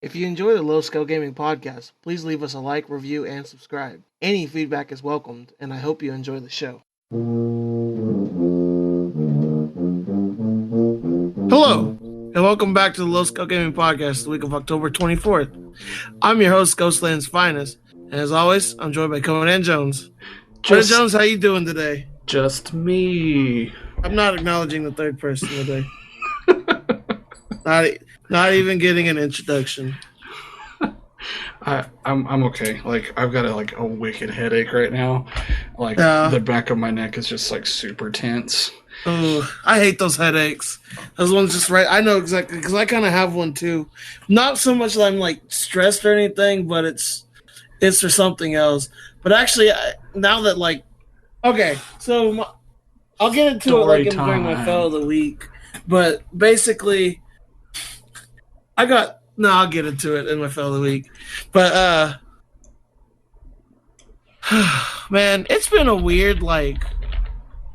If you enjoy the Low Scale Gaming podcast, please leave us a like, review, and subscribe. Any feedback is welcomed, and I hope you enjoy the show. Hello, and welcome back to the Low Scale Gaming podcast, the week of October 24th. I'm your host, Ghostland's Finest, and as always, I'm joined by Conan Jones. Conan Jones, how you doing today? Just me. I'm not acknowledging the third person today. Not even getting an introduction. I'm okay. Like, I've got a wicked headache right now. Like, the back of my neck is just super tense. Oh, I hate those headaches. Those ones just right. I know exactly because I kind of have one too. Not so much that I'm stressed or anything, but it's for something else. But actually, now that okay, so I'll get into Story it during my fail of the week. But basically, I'll get into it in my fail of the week. But man, it's been a weird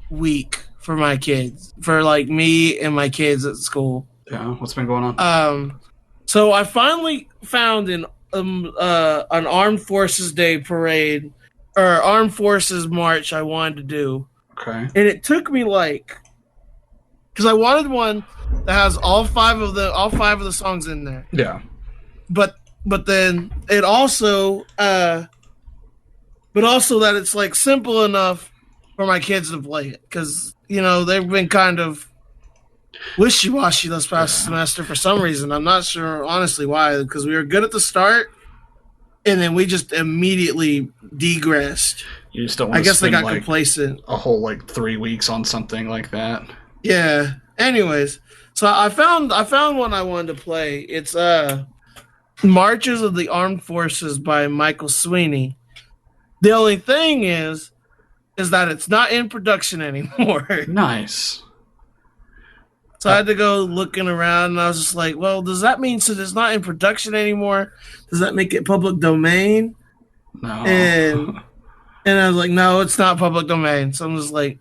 week for my kids, for me and my kids at school. Yeah, what's been going on? So I finally found an Armed Forces Day parade or Armed Forces March I wanted to do. Okay. And it took me because I wanted one that has all five of the songs in there. Yeah. But then it also that it's simple enough for my kids to play it, because they've been kind of wishy-washy this past semester for some reason. I'm not sure honestly why, because we were good at the start and then we just immediately degressed. You just don't want I to guess they spend got complacent. A whole 3 weeks on something like that. Yeah. Anyways, so I found one I wanted to play. It's Marches of the Armed Forces by Michael Sweeney. The only thing is that it's not in production anymore. Nice. So I had to go looking around, and I was just like, well, does that mean since it's not in production anymore, does that make it public domain? No. And I was like, no, it's not public domain. So I'm just like,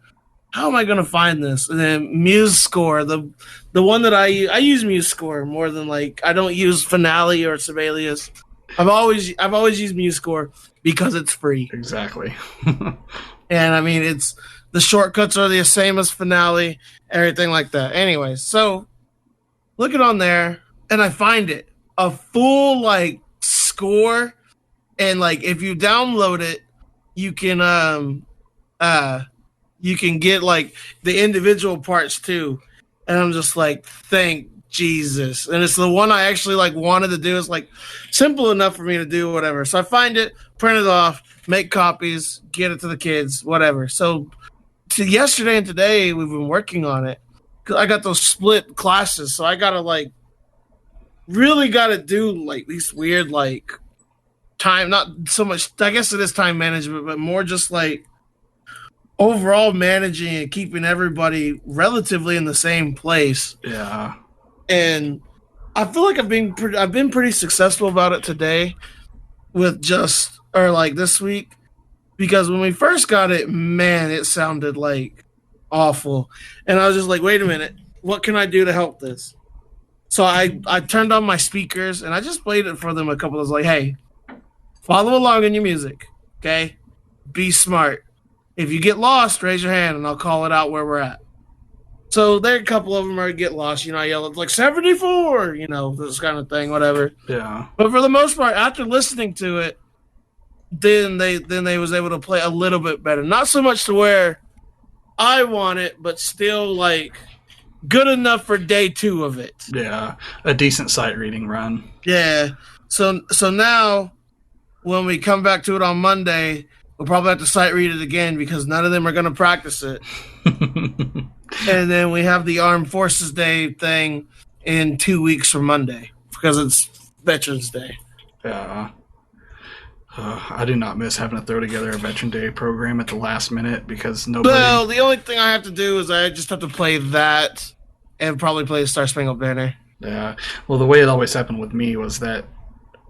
how am I going to find this? And then MuseScore, the one that I use MuseScore more than I don't use Finale or Sibelius. I've always used MuseScore because it's free. Exactly. And I mean, the shortcuts are the same as Finale, everything like that. Anyway, so looking on there, and I find it a full score, and if you download it, you can get the individual parts too. And I'm just thank Jesus. And it's the one I actually wanted to do. It's simple enough for me to do whatever. So I find it, print it off, make copies, get it to the kids, whatever. So yesterday and today we've been working on it. I got those split classes, so I gotta really gotta do these weird time, not so much, I guess it is time management, but more just overall managing and keeping everybody relatively in the same place. Yeah. And I feel like I've been pretty successful about it today with this week, because when we first got it, man, it sounded awful. And I was just wait a minute, what can I do to help this? So I turned on my speakers and I just played it for them a couple of hey, follow along in your music, okay? Be smart. If you get lost, raise your hand and I'll call it out where we're at. So there, a couple of them are get lost. I yell at 74, this kind of thing, whatever. Yeah. But for the most part, after listening to it, then they was able to play a little bit better. Not so much to where I want it, but still good enough for day 2 of it. Yeah, a decent sight reading run. Yeah. So now when we come back to it on Monday, we'll probably have to sight read it again because none of them are going to practice it. And then we have the Armed Forces Day thing in 2 weeks from Monday because it's Veterans Day. Yeah. I do not miss having to throw together a Veteran Day program at the last minute because nobody... Well, the only thing I have to do is I just have to play that and probably play Star Spangled Banner. Yeah. Well, the way it always happened with me was that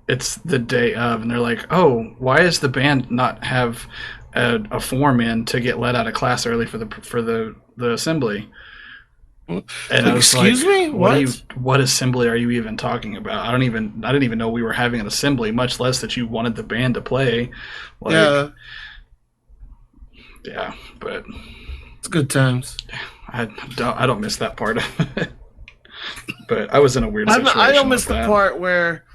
it's the day of, and they're like, oh, why does the band not have a form in to get let out of class early for the assembly? And I was Excuse me? what assembly are you even talking about? I didn't even know we were having an assembly, much less that you wanted the band to play. Yeah. Yeah, but It's good times. I don't miss that part of it. But I was in a weird situation. I don't miss the part where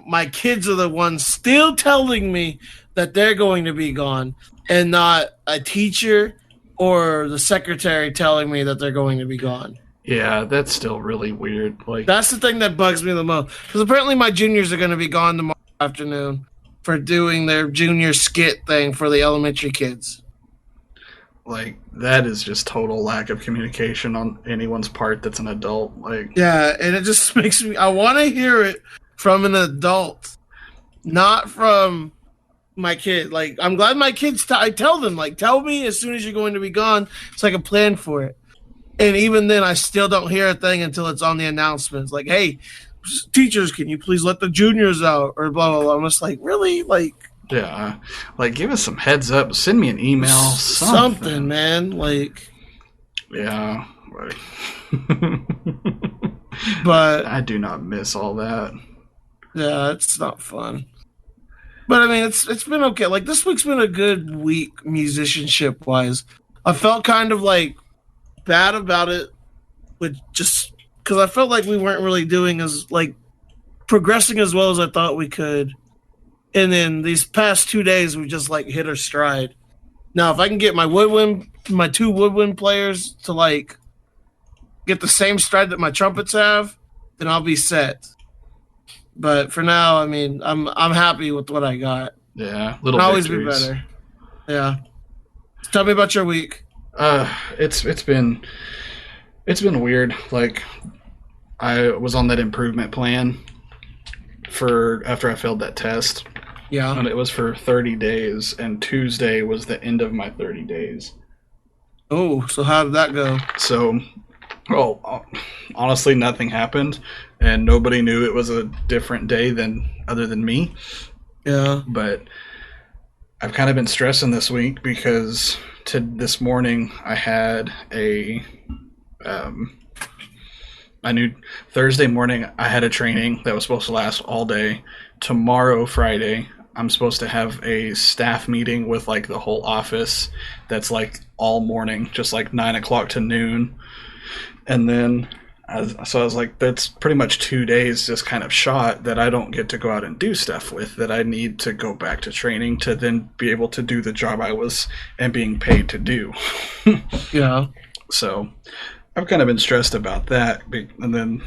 my kids are the ones still telling me that they're going to be gone, and not a teacher or the secretary telling me that they're going to be gone. Yeah, that's still really weird. Like, that's the thing that bugs me the most, because apparently my juniors are going to be gone tomorrow afternoon for doing their junior skit thing for the elementary kids. Like, that is just total lack of communication on anyone's part that's an adult. Like, yeah, and it just makes me, I want to hear it from an adult, not from my kid. Like, I'm glad my kids, I tell them, like, tell me as soon as you're going to be gone so I can plan for it. And even then, I still don't hear a thing until it's on the announcements. Like, hey, teachers, can you please let the juniors out? Or blah, blah, blah. I'm just like, really? Like, yeah. Like, give us some heads up. Send me an email. Something, man. Like, yeah. But I do not miss all that. Yeah, it's not fun. But I mean, it's been okay. Like, this week's been a good week musicianship wise. I felt kind of like bad about it, with just because I felt like we weren't really doing as like progressing as well as I thought we could. And then these past 2 days, we just like hit our stride. Now, if I can get my two woodwind players to like get the same stride that my trumpets have, then I'll be set. But for now, I mean, I'm happy with what I got. Yeah, little Can always victories. be better. Yeah. Tell me about your week. It's been weird. Like, I was on that improvement plan for after I failed that test. Yeah. And it was for 30 days, and Tuesday was the end of my 30 days. Oh, so how did that go? So, well, honestly, nothing happened, and nobody knew it was a different day other than me. Yeah. But I've kind of been stressing this week because this morning I had I knew Thursday morning I had a training that was supposed to last all day. Tomorrow, Friday, I'm supposed to have a staff meeting with like the whole office that's like all morning, just like 9 o'clock to noon. And then, so I was like, that's pretty much 2 days just kind of shot that I don't get to go out and do stuff with, that I need to go back to training to then be able to do the job I was and being paid to do. Yeah. So I've kind of been stressed about that. And then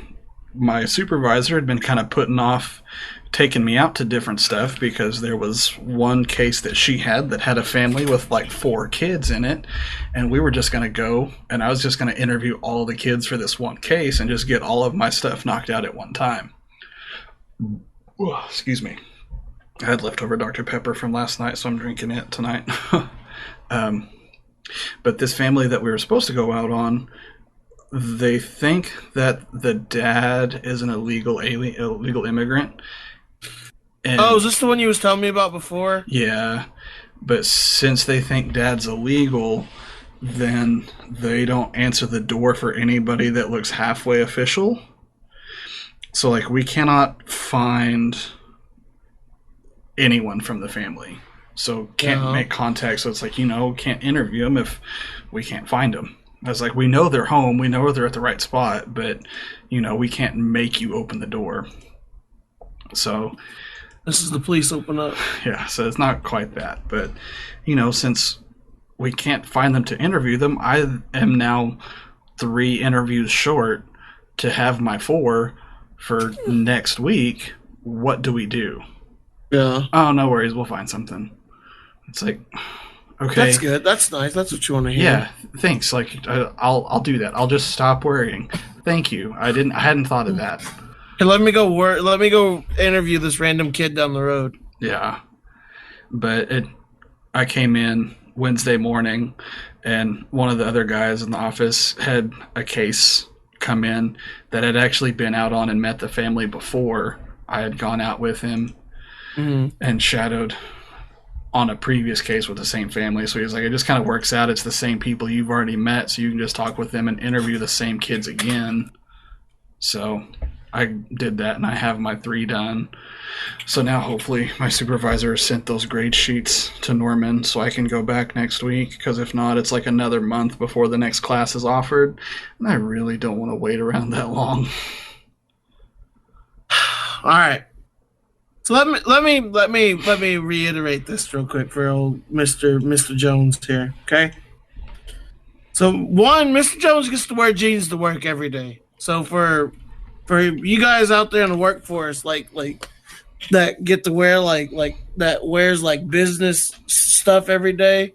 my supervisor had been kind of putting off taking me out to different stuff because there was one case that she had that had a family with like 4 kids in it, and we were just going to go, and I was just going to interview all the kids for this one case and just get all of my stuff knocked out at one time. Ooh, excuse me. I had leftover Dr. Pepper from last night, so I'm drinking it tonight. But this family that we were supposed to go out on, they think that the dad is an illegal immigrant. And, is this the one you was telling me about before? Yeah, but since they think dad's illegal, then they don't answer the door for anybody that looks halfway official. So, like, we cannot find anyone from the family. So, can't make contact. So, it's like, can't interview them if we can't find them. I was like, we know they're home. We know they're at the right spot. But, we can't make you open the door. So... This is the police open up. Yeah, so it's not quite that. But, since we can't find them to interview them, I am now 3 interviews short to have my 4 for next week. What do we do? Yeah. Oh, no worries. We'll find something. It's like, okay. That's good. That's nice. That's what you want to hear. Yeah, thanks. Like, I'll do that. I'll just stop worrying. Thank you. I hadn't thought of that. Hey, let me go interview this random kid down the road. Yeah. But I came in Wednesday morning, and one of the other guys in the office had a case come in that had actually been out on and met the family before I had gone out with him and shadowed on a previous case with the same family. So he's like, it just kind of works out. It's the same people you've already met, so you can just talk with them and interview the same kids again. So I did that, and I have my 3 done. So now hopefully my supervisor has sent those grade sheets to Norman so I can go back next week, because if not, it's like another month before the next class is offered, and I really don't want to wait around that long. All right. So let me reiterate this real quick for old Mr. Jones here, okay? So one, Mr. Jones gets to wear jeans to work every day. So for you guys out there in the workforce, like that get to wear like that wears like business stuff every day,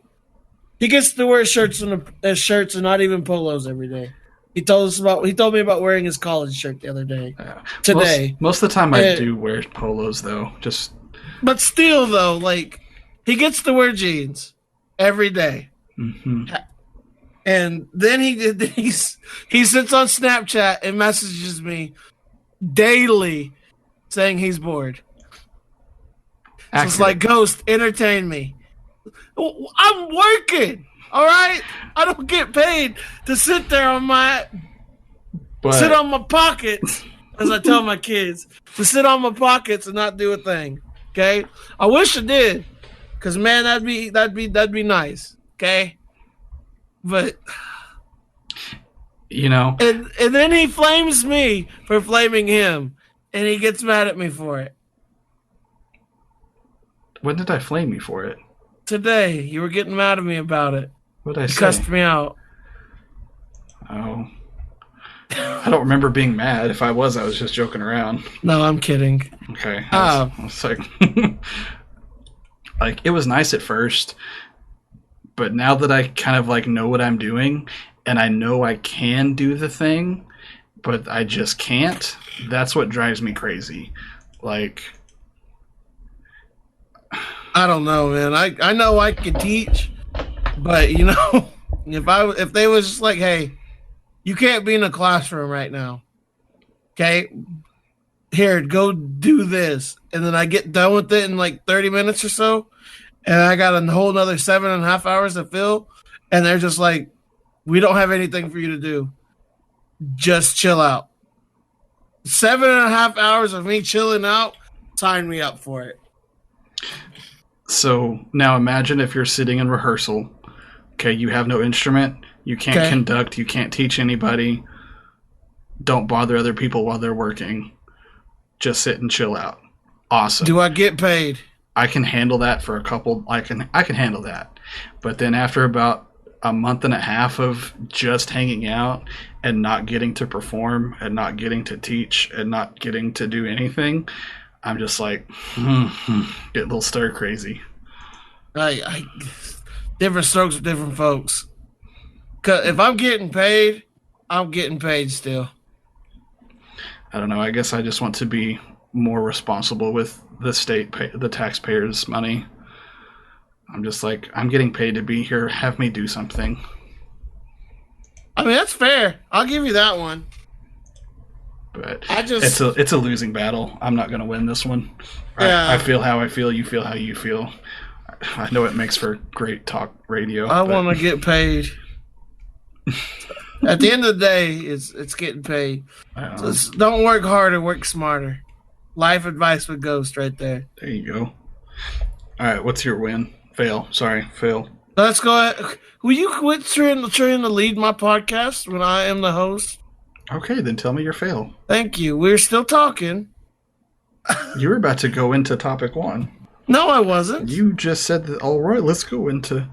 he gets to wear shirts and not even polos every day. He told me about wearing his college shirt the other day. Today. Most of the time I do wear polos though. But still though, like he gets to wear jeans every day. Mm-hmm. And then he sits on Snapchat and messages me daily saying he's bored. So it's like, Ghost, entertain me. I'm working. All right, I don't get paid to sit there sit on my pockets, as I tell my kids, to sit on my pockets and not do a thing. Okay, I wish I did, because man, that'd be nice. Okay, but and then he flames me for flaming him, and he gets mad at me for it. When did I flame you for it? Today, you were getting mad at me about it. What did I say? You cussed me out. Oh. I don't remember being mad. If I was just joking around. No, I'm kidding. Okay. I was like, it was nice at first, but now that I kind of like know what I'm doing, and I know I can do the thing, but I just can't, that's what drives me crazy. Like, I don't know, man. I know I could teach, but if they was just like, hey, you can't be in a classroom right now. Okay? Here, go do this. And then I get done with it in like 30 minutes or so, and I got a whole another 7.5 hours to fill, and they're just like, we don't have anything for you to do. Just chill out. 7.5 hours of me chilling out, sign me up for it. So now imagine if you're sitting in rehearsal. Okay, you have no instrument. You can't conduct. You can't teach anybody. Don't bother other people while they're working. Just sit and chill out. Awesome. Do I get paid? I can handle that for a couple. I can handle that. But then after about a month and a half of just hanging out and not getting to perform and not getting to teach and not getting to do anything, I'm just like, get a little stir crazy. I different strokes for different folks. 'Cause if I'm getting paid, I'm getting paid still. I don't know. I guess I just want to be more responsible with the taxpayers' money. I'm just like, I'm getting paid to be here. Have me do something. I mean, that's fair. I'll give you that one. But it's a losing battle. I'm not going to win this one. Yeah. I feel how I feel. You feel how you feel. I know it makes for great talk radio. I want to get paid. At the end of the day, it's getting paid. So don't work harder, work smarter. Life advice with Ghost right there. There you go. All right, what's your win? Fail. Sorry, fail. Let's go ahead. Will you quit trying to lead my podcast when I am the host? Okay, then tell me your fail. Thank you. We're still talking. You were about to go into topic 1. No, I wasn't. You just said that. All right, let's go into.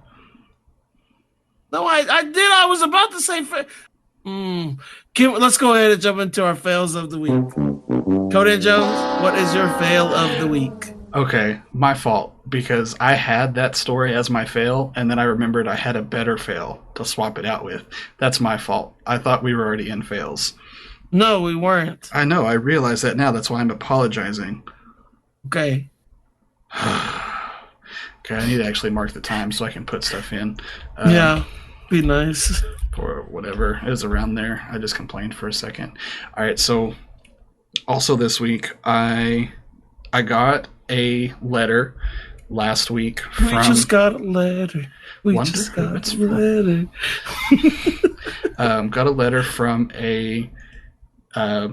No, I did. I was about to say. Let's go ahead and jump into our fails of the week. Conan Jones, what is your fail of the week? Okay, my fault, because I had that story as my fail, and then I remembered I had a better fail to swap it out with. That's my fault. I thought we were already in fails. No, we weren't. I know, I realize that now. That's why I'm apologizing. Okay. Okay, I need to actually mark the time so I can put stuff in. Yeah, be nice. Or whatever is around there. I just complained for a second. All right, so also this week, I got a letter last week We from just got a letter. We Wonder just who got it's a from. letter. Got a letter from a it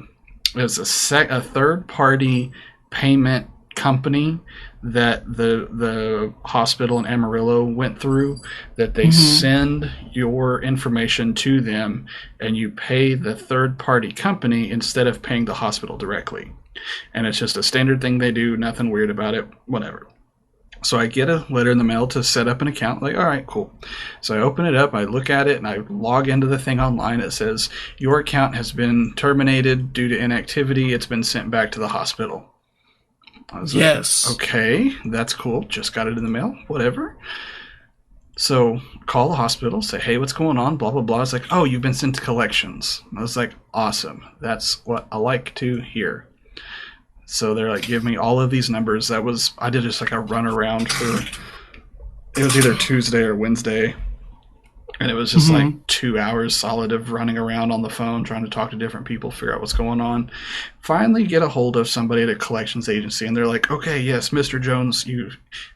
was a third party payment company that the hospital in Amarillo went through, that they send your information to them and you pay the third party company instead of paying the hospital directly. And it's just a standard thing they do, nothing weird about it, whatever. So I get a letter in the mail to set up an account. Like, all right, cool. So I open it up, I look at it, and I log into the thing online. It says, your account has been terminated due to inactivity. It's been sent back to the hospital. I was Yes. like, okay, that's cool. Just got it in the mail. Whatever. So call the hospital, say, hey, what's going on? Blah, blah, blah. It's like, oh, you've been sent to collections. I was like, awesome. That's what I like to hear. So they're like, give me all of these numbers. I did just like a run around for, it was either Tuesday or Wednesday. And it was just like 2 hours solid of running around on the phone, trying to talk to different people, figure out what's going on. Finally get a hold of somebody at a collections agency. And they're like, okay, yes, Mr. Jones,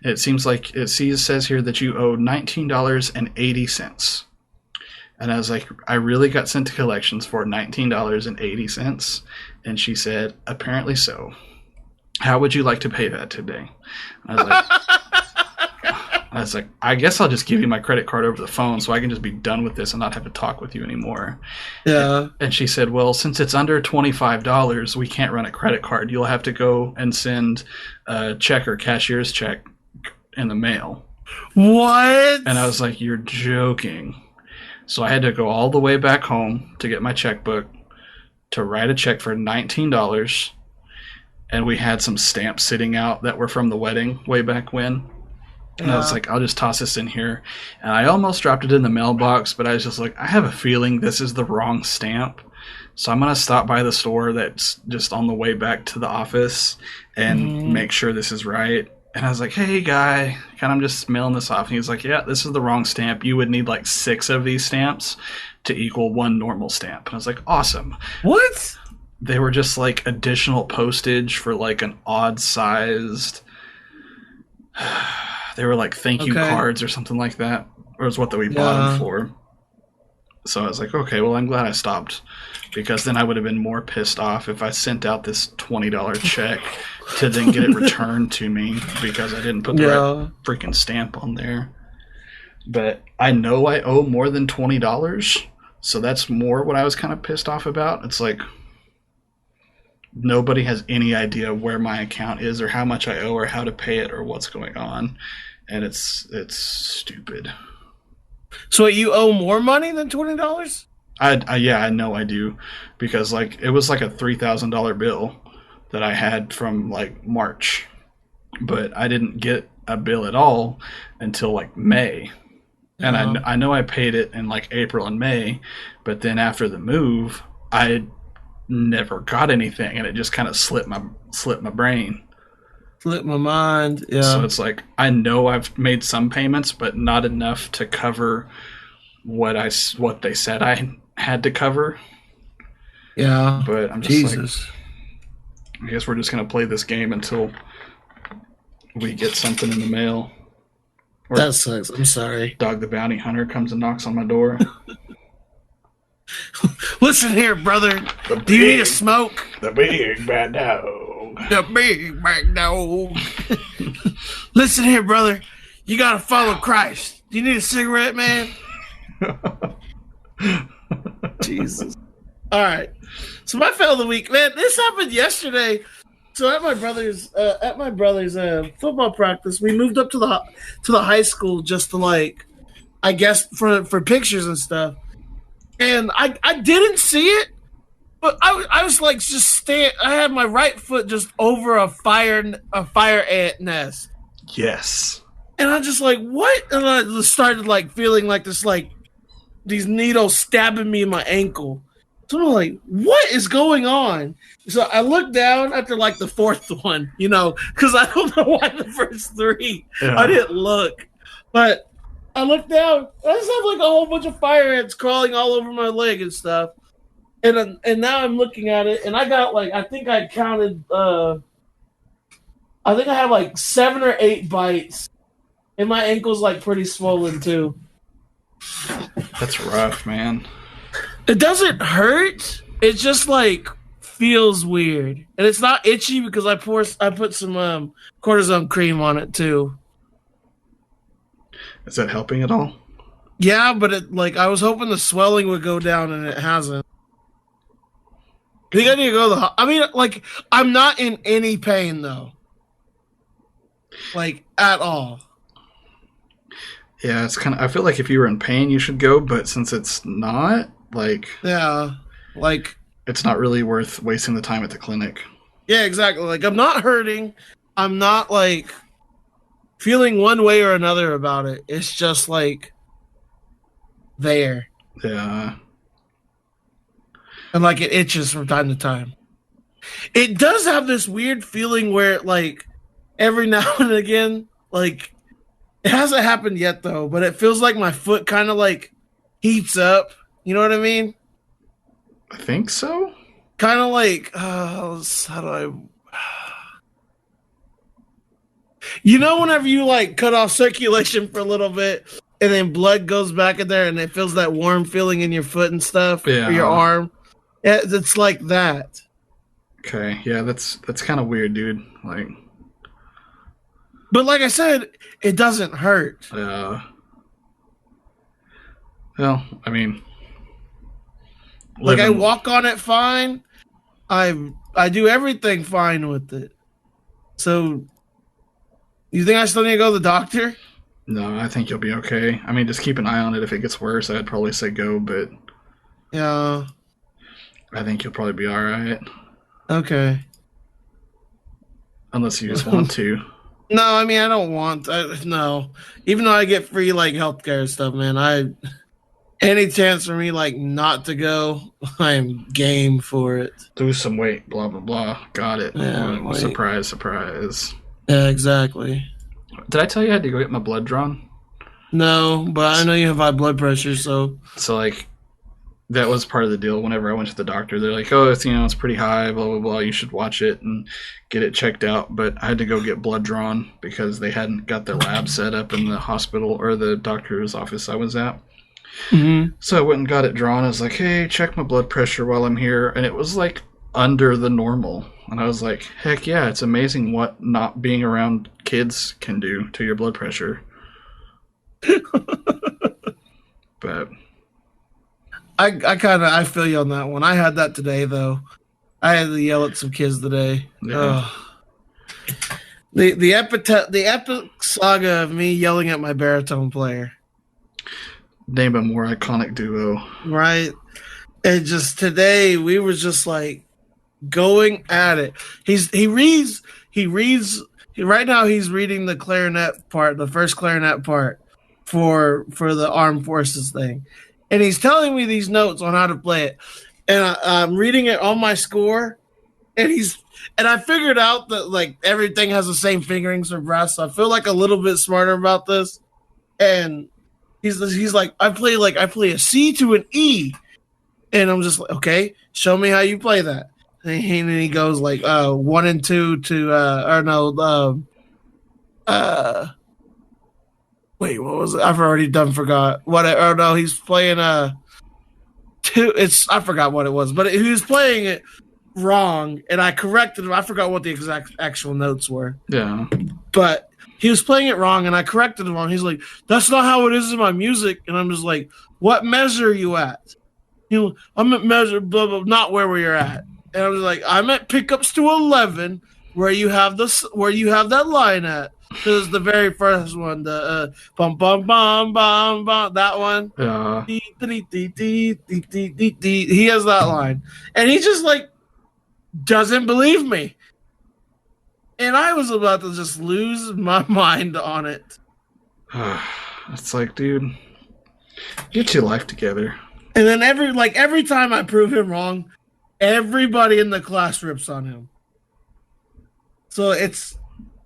it seems like says here that you owe $19.80. And I was like, I really got sent to collections for $19.80. And she said, apparently so. How would you like to pay that today? I was like, I guess I'll just give you my credit card over the phone so I can just be done with this and not have to talk with you anymore. Yeah. And she said, well, since it's under $25, we can't run a credit card. You'll have to go and send a check or cashier's check in the mail. What? And I was like, you're joking. So I had to go all the way back home to get my checkbook to write a check for $19. And we had some stamps sitting out that were from the wedding way back when. And I was like, I'll just toss this in here. And I almost dropped it in the mailbox, but I was just like, I have a feeling this is the wrong stamp. So I'm going to stop by the store that's just on the way back to the office and make sure this is right. And I was like, hey, guy, kind of just mailing this off. And he was like, yeah, this is the wrong stamp. You would need like 6 of these stamps to equal 1 normal stamp. And I was like, awesome. What? They were just like additional postage for like an odd sized. They were like thank you cards or something like that. Or was what we bought them for. So I was like, okay, well, I'm glad I stopped. Because then I would have been more pissed off if I sent out this $20 check to then get it returned to me because I didn't put the right freaking stamp on there. But I know I owe more than $20. So that's more what I was kind of pissed off about. It's like, nobody has any idea where my account is or how much I owe or how to pay it or what's going on. And it's stupid. So you owe more money than $20? I know I do, because like it was like a $3,000 bill that I had from like March, but I didn't get a bill at all until like May. And I know I paid it in like April and May, but then after the move, I never got anything, and it just kind of slipped my brain. Slipped my mind. Yeah. So it's like I know I've made some payments, but not enough to cover what they said I had to cover. Yeah. But I'm just like, I guess we're just gonna play this game until we get something in the mail. Or that sucks. I'm sorry. Dog the Bounty Hunter comes and knocks on my door. Listen here, brother. Do you need a smoke? The big bad dog. The big bad dog. Listen here, brother. You gotta follow Christ. Do you need a cigarette, man? Jesus. All right. So my fail of the week, man. This happened yesterday. So at my brother's football practice, we moved up to the high school just to like, I guess for pictures and stuff. And I didn't see it, but I was like just I had my right foot just over a fire ant nest. Yes. And I just like, what? And I just started like feeling like this, like these needles stabbing me in my ankle. So I'm like, what is going on? So I looked down after like the 4th one, because I don't know why the first 3 I didn't look, but I looked down. I just have like a whole bunch of fire ants crawling all over my leg and stuff. And now I'm looking at it, and I got like, I think I counted I think I have like 7 or 8 bites, and my ankle's like pretty swollen too. That's rough, man. It doesn't hurt. It just like feels weird, and it's not itchy because I put some cortisone cream on it too. Is that helping at all? Yeah, but it like I was hoping the swelling would go down, and it hasn't. I think I need to go to the. I mean, like I'm not in any pain though, like at all. Yeah, it's kind of. I feel like if you were in pain, you should go, but since it's not, like, Yeah, like it's not really worth wasting the time at the clinic. yeah, exactly. Like I'm not hurting. I'm not like feeling one way or another about it. It's just like there. Yeah. And like it itches from time to time. It does have this weird feeling where like every now and again, like it hasn't happened yet though, but it feels like my foot kind of like heats up. You know what I mean? I think so. Kind of like how do I? You know, whenever you like cut off circulation for a little bit, and then blood goes back in there, and it feels that warm feeling in your foot and stuff, Yeah. or your arm. Yeah, it's like that. Okay. Yeah, that's kind of weird, dude. Like, But like I said, it doesn't hurt. well, I mean, Like I living- walk on it fine. I do everything fine with it. So, you think I still need to go to the doctor? No, I think you'll be okay. I mean, just keep an eye on it. If it gets worse, I'd probably say go, but Yeah. I think you'll probably be all right. Okay. Unless you just want to. No, I mean I don't want. No, even though I get free like healthcare stuff, man. Any chance for me like not to go, I'm game for it. Lose some weight, blah, blah, blah. Got it. Yeah, like- Surprise, surprise. Yeah, exactly. Did I tell you I had to go get my blood drawn? No, but I know you have high blood pressure, so So, like, that was part of the deal. Whenever I went to the doctor, they're like, oh, it's pretty high, blah, blah, blah. You should watch it and get it checked out. But I had to go get blood drawn because they hadn't got their lab set up in the hospital or the doctor's office I was at. Mm-hmm. So I went and got it drawn. I was like, hey, check my blood pressure while I'm here. And it was like under the normal. And I was like, heck yeah, it's amazing what not being around kids can do to your blood pressure. But I feel you on that one. I had that today though. I had to yell at some kids today. Yeah. The epic saga of me yelling at my baritone player. Name a more iconic duo. Right? And just today we were just like going at it. He reads right now he's reading the clarinet part, the first clarinet part for the armed forces thing. And he's telling me these notes on how to play it. And I'm reading it on my score, and I figured out that like everything has the same fingerings for brass. So I feel like a little bit smarter about this. And he's like, I play a C to an E, and I'm just like, okay, show me how you play that. And he goes like 1 and 2 to wait, what was it? I've already forgot what. Oh no, he's playing two. I forgot what it was, but he was playing it wrong, and I corrected him. I forgot what the exact actual notes were. Yeah. But he was playing it wrong, and I corrected him wrong. He's like, "That's not how it is in my music," and I'm just like, "What measure are you at?" I'm at measure blah blah, not where we are at. And I was like, "I'm at pickups to 11, where you have that line at." Because the very first one, the bum bum bum bum bum, that one. Yeah. He has that line, and he just like doesn't believe me. And I was about to just lose my mind on it. It's like, dude, get your life together. And then every time I prove him wrong, everybody in the class rips on him. So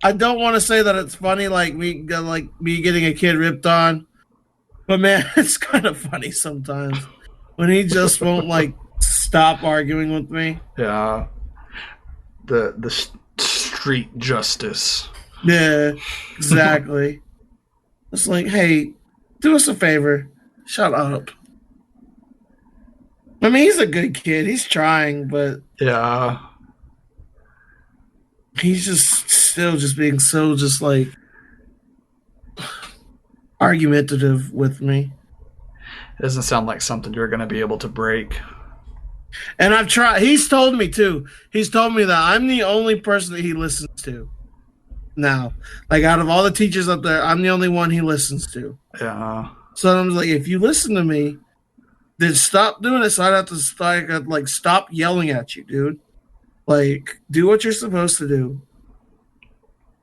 I don't want to say that it's funny, like me getting a kid ripped on, but man, it's kind of funny sometimes when he just won't like stop arguing with me. Yeah. The street justice. Yeah, exactly. It's like, hey, do us a favor. Shut up. I mean, he's a good kid. He's trying, but Yeah. he's just still just being so just like argumentative with me. It doesn't sound like something you're going to be able to break. And I've tried. He's told me too. He's told me that I'm the only person that he listens to now. Like out of all the teachers up there, I'm the only one he listens to. Yeah. So I'm like, if you listen to me, then stop doing it. So I'd have to stop yelling at you, dude. Like, do what you're supposed to do.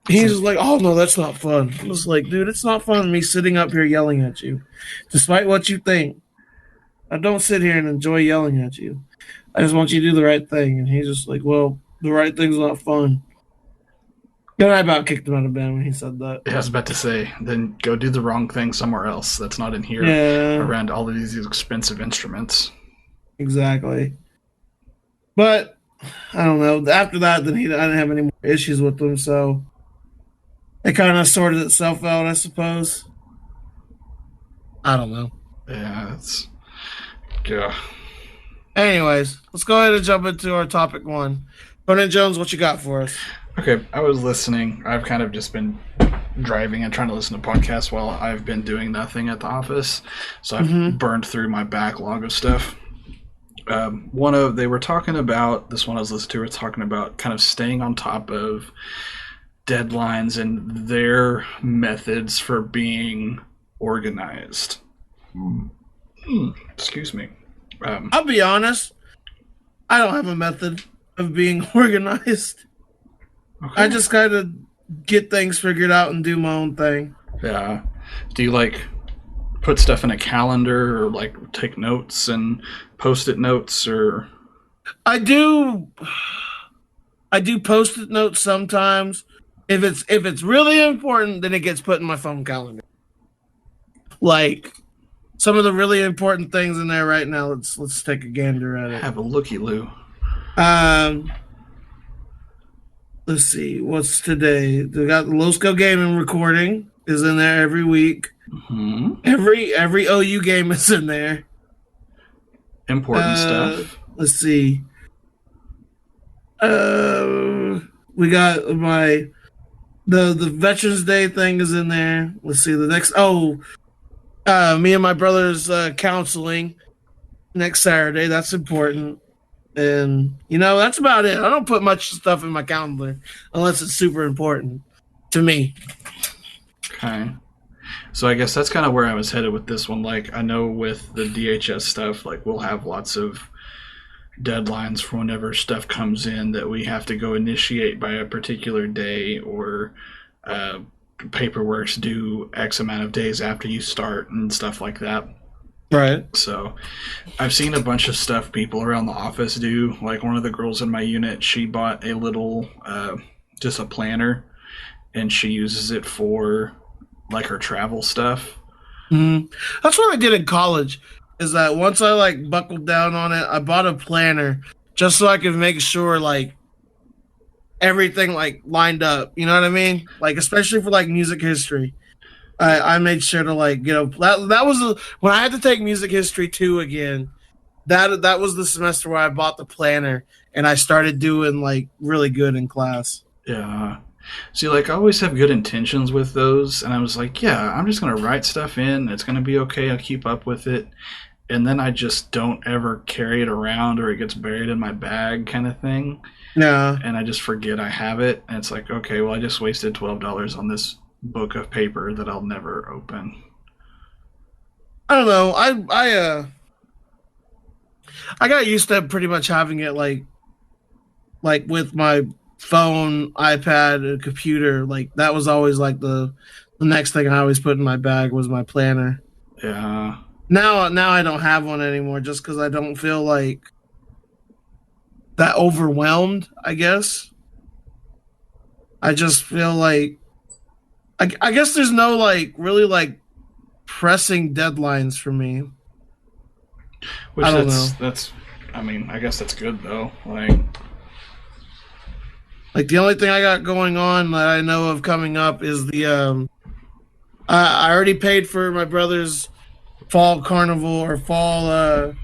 He's just like, oh no, that's not fun. I was like, dude, it's not fun me sitting up here yelling at you, despite what you think. I don't sit here and enjoy yelling at you. I just want you to do the right thing. And he's just like, well, the right thing's not fun. Then I about kicked him out of bed when he said that. I was about to say, then go do the wrong thing somewhere else that's not in here around all of these expensive instruments. Exactly. But I don't know. After that, then I didn't have any more issues with him, so it kind of sorted itself out, I suppose. I don't know. Yeah, yeah. Anyways, let's go ahead and jump into our topic one. Conan Jones, what you got for us? Okay, I was listening. I've kind of just been driving and trying to listen to podcasts while I've been doing nothing at the office. So I've burned through my backlog of stuff. They were talking about, this one I was listening to, was talking about kind of staying on top of deadlines and their methods for being organized. Excuse me. I'll be honest. I don't have a method of being organized. Okay. I just kind of get things figured out and do my own thing. Yeah. Do you put stuff in a calendar or take notes and post-it notes or? I do post-it notes sometimes. If it's really important, then it gets put in my phone calendar. Like some of the really important things in there right now. Let's take a gander at it. Have a looky, Lou. Let's see. What's today? They got the lowscalegaming recording is in there every week. Mm-hmm. Every OU game is in there. Important stuff. Let's see. We got the Veterans Day thing is in there. Let's see the next. Me and my brother's counseling next Saturday. That's important. And, that's about it. I don't put much stuff in my calendar unless it's super important to me. Okay. So I guess that's kind of where I was headed with this one. I know with the DHS stuff, we'll have lots of deadlines for whenever stuff comes in that we have to go initiate by a particular day, or paperwork's due X amount of days after you start and stuff like that. Right. So I've seen a bunch of stuff people around the office do. One of the girls in my unit, she bought a little, just a planner, and she uses it for her travel stuff. Mm-hmm. That's what I did in college, is that once I buckled down on it, I bought a planner just so I could make sure everything lined up. You know what I mean? Especially for music history. I made sure to that was when I had to take music history 2 again. That was the semester where I bought the planner and I started doing really good in class. Yeah. See, I always have good intentions with those, and I was yeah, I'm just gonna write stuff in. It's gonna be okay. I'll keep up with it, and then I just don't ever carry it around, or it gets buried in my bag, kind of thing. Yeah. And I just forget I have it, and it's okay, well, I just wasted $12 on this book of paper that I'll never open. I don't know. I got used to pretty much having it with my phone, iPad, and computer. That was always the next thing I always put in my bag was my planner. Yeah. Now I don't have one anymore just because I don't feel that overwhelmed, I guess. I just feel I guess there's no really pressing deadlines for me. Which I don't know. That's I mean, I guess that's good though. Like the only thing I got going on that I know of coming up is the I already paid for my brother's fall carnival or fall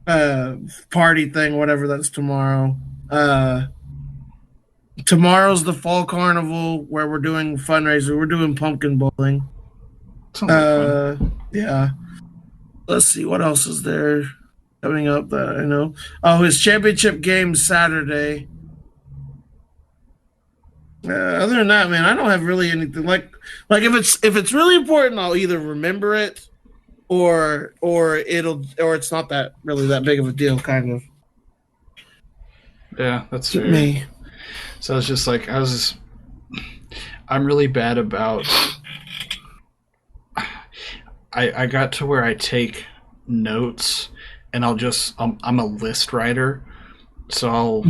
uh party thing, whatever that's tomorrow. Uh Tomorrow's the fall carnival where we're doing fundraiser. We're doing pumpkin bowling. Sounds like fun. Yeah. Let's see what else is there coming up that I know. Oh, his championship game Saturday. Other than that, man, I don't have really anything like if it's really important, I'll either remember it or it's not that really that big of a deal, kind of. Yeah, that's fair. Me. So it's just like I'm really bad about. I got to where I take notes, and I'm a list writer, so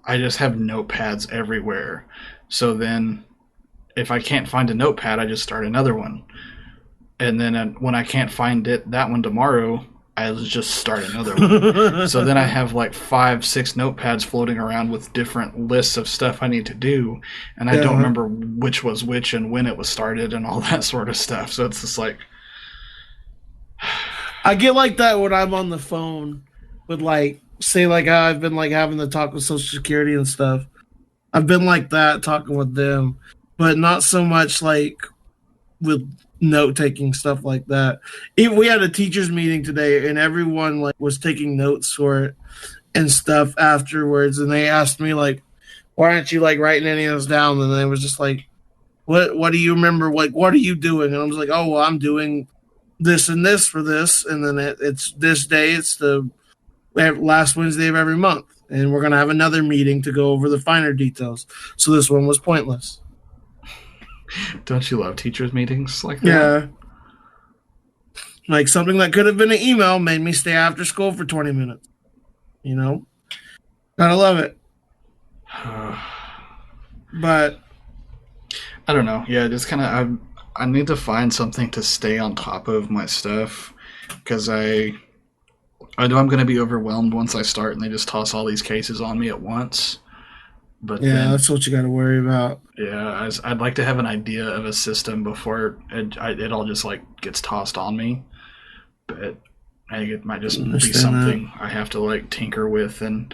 I just have notepads everywhere. So then, if I can't find a notepad, I just start another one, and then when I can't find that one tomorrow, I just start another one. So then I have like 5-6 notepads floating around with different lists of stuff I need to do, and I don't remember which was which and when it was started and all that sort of stuff. So it's just like I get like that when I'm on the phone with like say like how I've been like having to talk with Social Security and stuff. I've been like that talking with them, but not so much like with note taking stuff like that. Even we had a teachers meeting today, and everyone like was taking notes for it and stuff afterwards. And they asked me like, "Why aren't you like writing any of this down?" And they was just like, "What do you remember? Like, what are you doing?" And I was like, "Oh, well, I'm doing this and this for this, and then it's this day. It's the last Wednesday of every month, and we're gonna have another meeting to go over the finer details. So this one was pointless." Don't you love teachers meetings like that? Yeah. Like something that could have been an email made me stay after school for 20 minutes. You know? Gotta love it. But I don't know. Yeah, just kind of I need to find something to stay on top of my stuff because I know I'm going to be overwhelmed once I start and they just toss all these cases on me at once. But yeah, then, that's what you got to worry about. Yeah, I'd like to have an idea of a system before it all just like gets tossed on me. But I think it might just be something I have to like tinker with and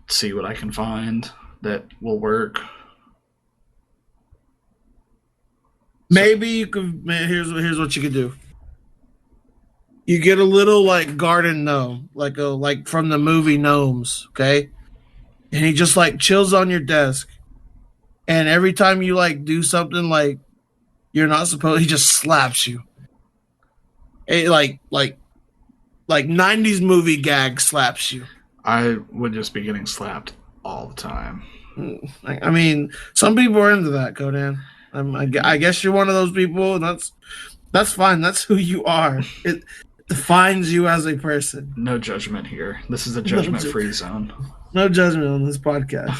see what I can find that will work. Maybe you could. Here's what you could do. You get a little like garden gnome, like from the movie Gnomes, okay? And he just like chills on your desk. And every time you like do something like you're not supposed, he just slaps you. It, like 90s movie gag slaps you. I would just be getting slapped all the time. I mean, some people are into that, Codan. I guess you're one of those people, and that's fine. That's who you are. It defines you as a person. No judgment here. This is a judgment-free zone. No judgment on this podcast.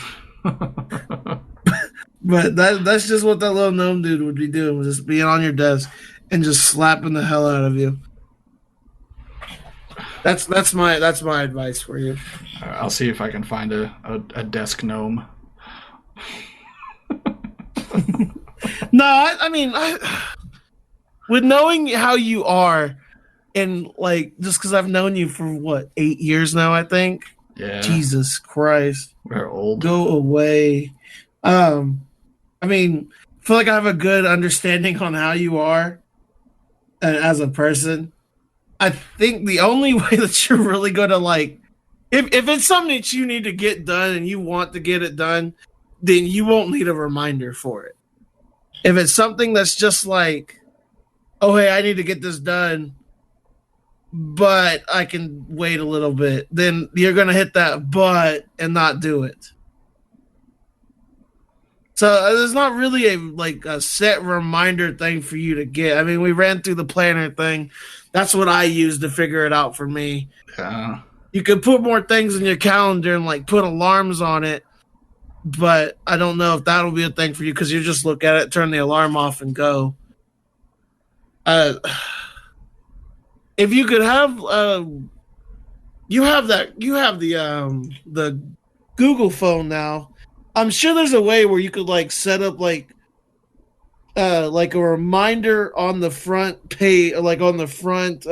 But that's just what that little gnome dude would be doing, just being on your desk and just slapping the hell out of you. That's my advice for you. I'll see if I can find a desk gnome. No, I mean, with knowing how you are, and like just because I've known you for what 8 years now, I think. Yeah. Jesus Christ. We're old. Go away. I mean, I feel like I have a good understanding on how you are as a person. I think the only way that you're really going to like, if it's something that you need to get done and you want to get it done, then you won't need a reminder for it. If it's something that's just like, oh, hey, I need to get this done, but I can wait a little bit, then you're going to hit that but and not do it. So there's not really a set reminder thing for you to get. I mean, we ran through the planner thing. That's what I used to figure it out for me. Yeah. You could put more things in your calendar and like put alarms on it, but I don't know if that'll be a thing for you because you just look at it, turn the alarm off, and go. If you could have, you have the Google phone now, I'm sure there's a way where you could like set up like a reminder on the front page, like on the front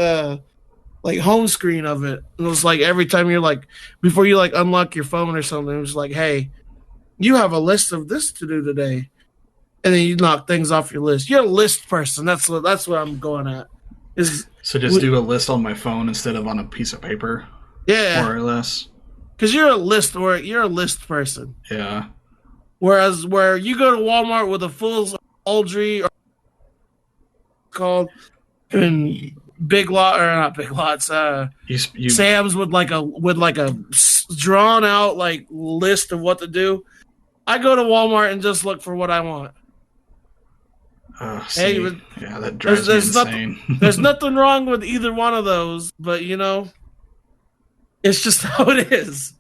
like home screen of it. And it was like every time you're like before you like unlock your phone or something, it was like, hey, you have a list of this to do today. And then you knock things off your list. You're a list person. That's what I'm going at. So just do a list on my phone instead of on a piece of paper. Yeah. More or less. Because you're a list person. Yeah. Whereas where you go to Walmart with a full Aldry or called and Big Lot or not Big Lots, Sam's with like a drawn out like list of what to do. I go to Walmart and just look for what I want. Yeah, that drives me insane. There's nothing wrong with either one of those, but you know, it's just how it is.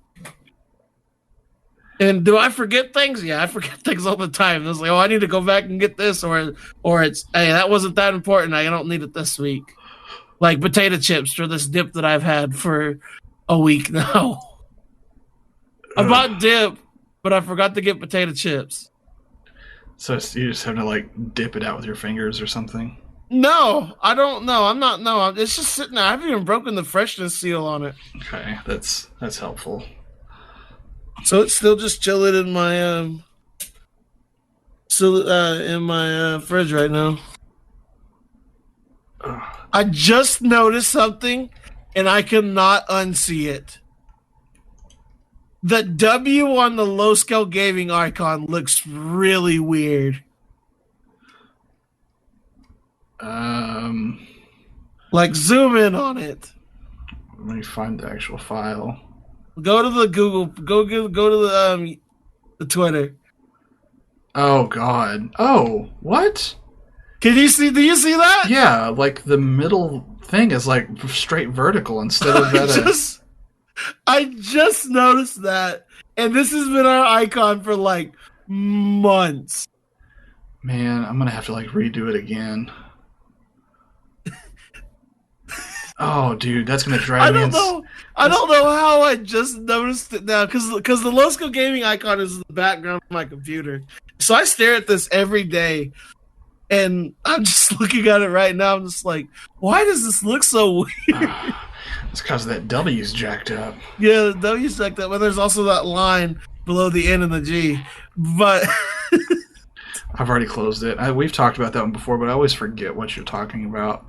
And do I forget things? Yeah, I forget things all the time. It's like, oh, I need to go back and get this, or it's, hey, that wasn't that important. I don't need it this week. Like potato chips or this dip that I've had for a week now. I bought dip, but I forgot to get potato chips. So you just have to like dip it out with your fingers or something? No, I don't know. I'm not. No, it's just sitting there. I haven't even broken the freshness seal on it. Okay, that's helpful. So it's still just chilling in my fridge right now. I just noticed something, and I cannot unsee it. The W on the low scale gaming icon looks really weird. Like zoom in on it. Let me find the actual file. Go to the Google. Go to the Twitter. Oh God. Oh, what? Can you see? Do you see that? Yeah, like the middle thing is like straight vertical instead of that. I just noticed that, and this has been our icon for like months. Man, I'm gonna have to like redo it again. Oh, dude, that's gonna drive me. I don't know how I just noticed it now, because the low scale gaming icon is in the background of my computer, so I stare at this every day, and I'm just looking at it right now. I'm just like, why does this look so weird? It's because that W's jacked up. Yeah, the W's jacked up, but there's also that line below the N and the G. But I've already closed it. We've talked about that one before, but I always forget what you're talking about.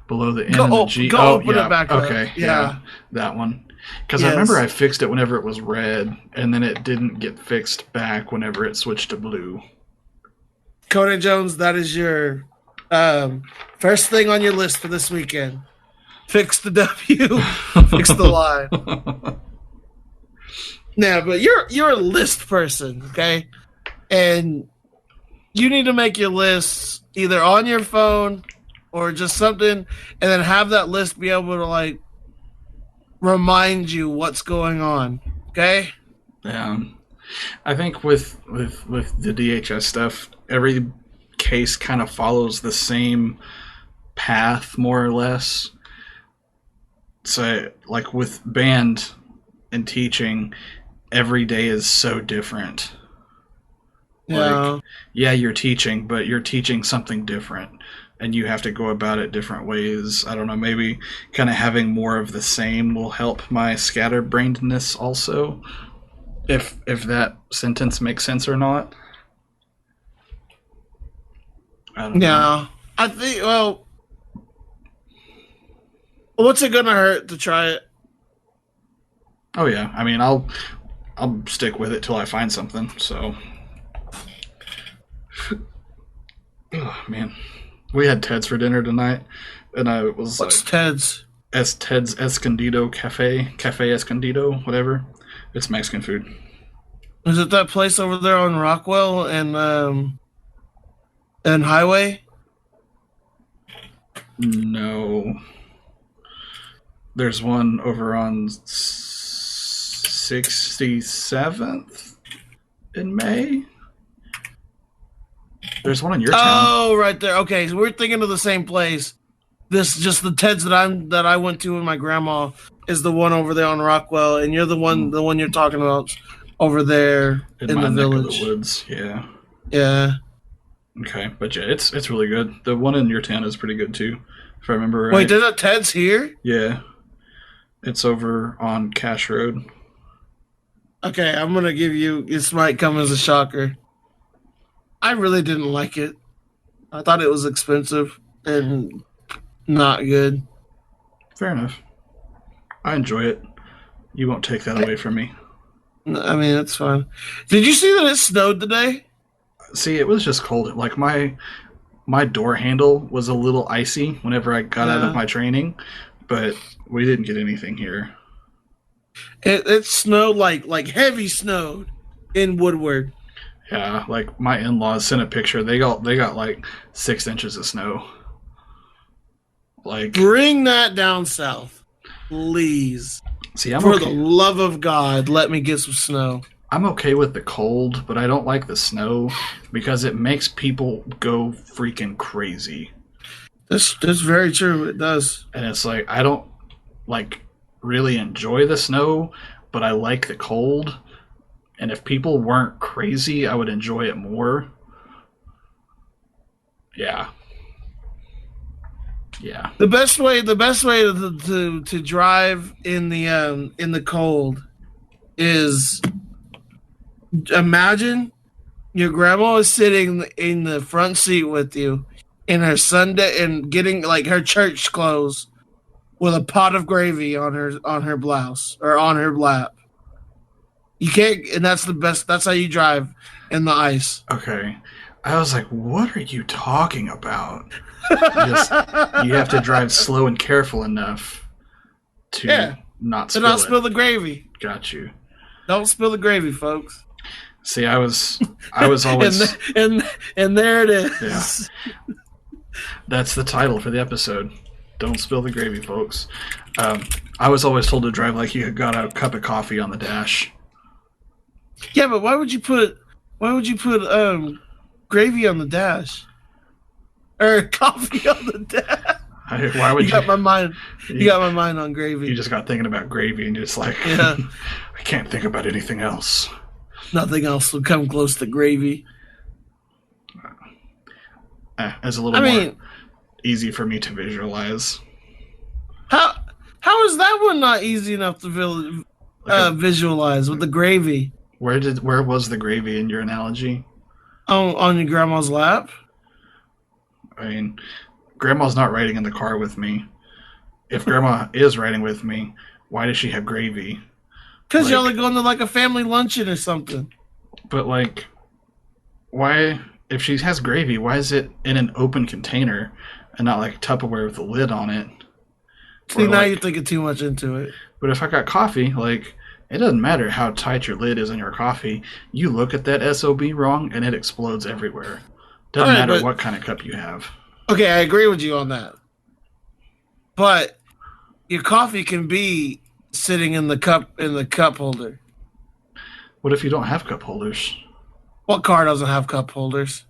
Below the N and the G. Open it back up. Okay, yeah, that one. Because I remember I fixed it whenever it was red, and then it didn't get fixed back whenever it switched to blue. Conan Jones, that is your first thing on your list for this weekend. Fix the W, fix the line. Now, but you're a list person, okay? And you need to make your lists either on your phone or just something, and then have that list be able to like remind you what's going on. Okay? Yeah. I think with the DHS stuff, every case kind of follows the same path more or less. So like with band and teaching, every day is so different. Yeah. Like, yeah, you're teaching, but you're teaching something different. And you have to go about it different ways. I don't know, maybe kind of having more of the same will help my scatterbrainedness also. If that sentence makes sense or not. I don't know. I think, well, what's it gonna hurt to try it? Oh yeah, I mean, I'll stick with it till I find something, so. Oh man. We had Ted's for dinner tonight, and I was What's Ted's? Ted's Escondido Cafe Escondido, whatever. It's Mexican food. Is it that place over there on Rockwell and Highway? No. There's one over on 67th in May. There's one in your town. Oh, right there. Okay, so we're thinking of the same place. This just the Ted's that I went to with my grandma is the one over there on Rockwell, and you're the one you're talking about. over there in my the neck of the village. woods. Yeah. Yeah. Okay, but yeah, it's really good. The one in your town is pretty good too, if I remember right. Wait, there's a Ted's here? Yeah, it's over on Cash Road. Okay, I'm gonna give you. This might come as a shocker. I really didn't like it. I thought it was expensive and not good. Fair enough. I enjoy it. You won't take that away from me. I mean, it's fine. Did you see that it snowed today? See, it was just cold. Like my door handle was a little icy whenever I got out of my training, but we didn't get anything here. It snowed like heavy snowed in Woodward. Yeah, like my in-laws sent a picture. They got like 6 inches of snow. Like, bring that down south, please. See, I'm for okay. the love of God, let me get some snow. I'm okay with the cold, but I don't like the snow because it makes people go freaking crazy. That's very true. It does. And it's like I don't like really enjoy the snow, but I like the cold. And if people weren't crazy, I would enjoy it more. Yeah. Yeah. The best way to drive in the cold is imagine your grandma is sitting in the front seat with you in her Sunday and getting like her church clothes with a pot of gravy on her blouse or on her lap. You can't, and that's the best. That's how you drive in the ice. Okay. I was like, what are you talking about? You have to drive slow and careful enough to not spill the gravy. Got you. Don't spill the gravy, folks. See, I was always and there it is. Yeah. That's the title for the episode. Don't spill the gravy, folks. I was always told to drive like you got a cup of coffee on the dash. Yeah, but why would you put gravy on the dash? Or coffee on the dash? Why would you? Got my mind. You got my mind on gravy. You just got thinking about gravy, and you're just like, yeah. I can't think about anything else. Nothing else will come close to gravy. It's a little more easy for me to visualize. How is that one not easy enough to visualize with the gravy? Where was the gravy in your analogy? On your grandma's lap? I mean, grandma's not riding in the car with me. If grandma is riding with me, why does she have gravy? Because y'all are going to like a family luncheon or something. But like, why, if she has gravy, why is it in an open container and not like Tupperware with a lid on it? See, now you're thinking too much into it. But if I got coffee, like, it doesn't matter how tight your lid is on your coffee. You look at that SOB wrong and it explodes everywhere. Doesn't matter what kind of cup you have. Okay, I agree with you on that. But your coffee can be sitting in the cup holder. What if you don't have cup holders? What car doesn't have cup holders?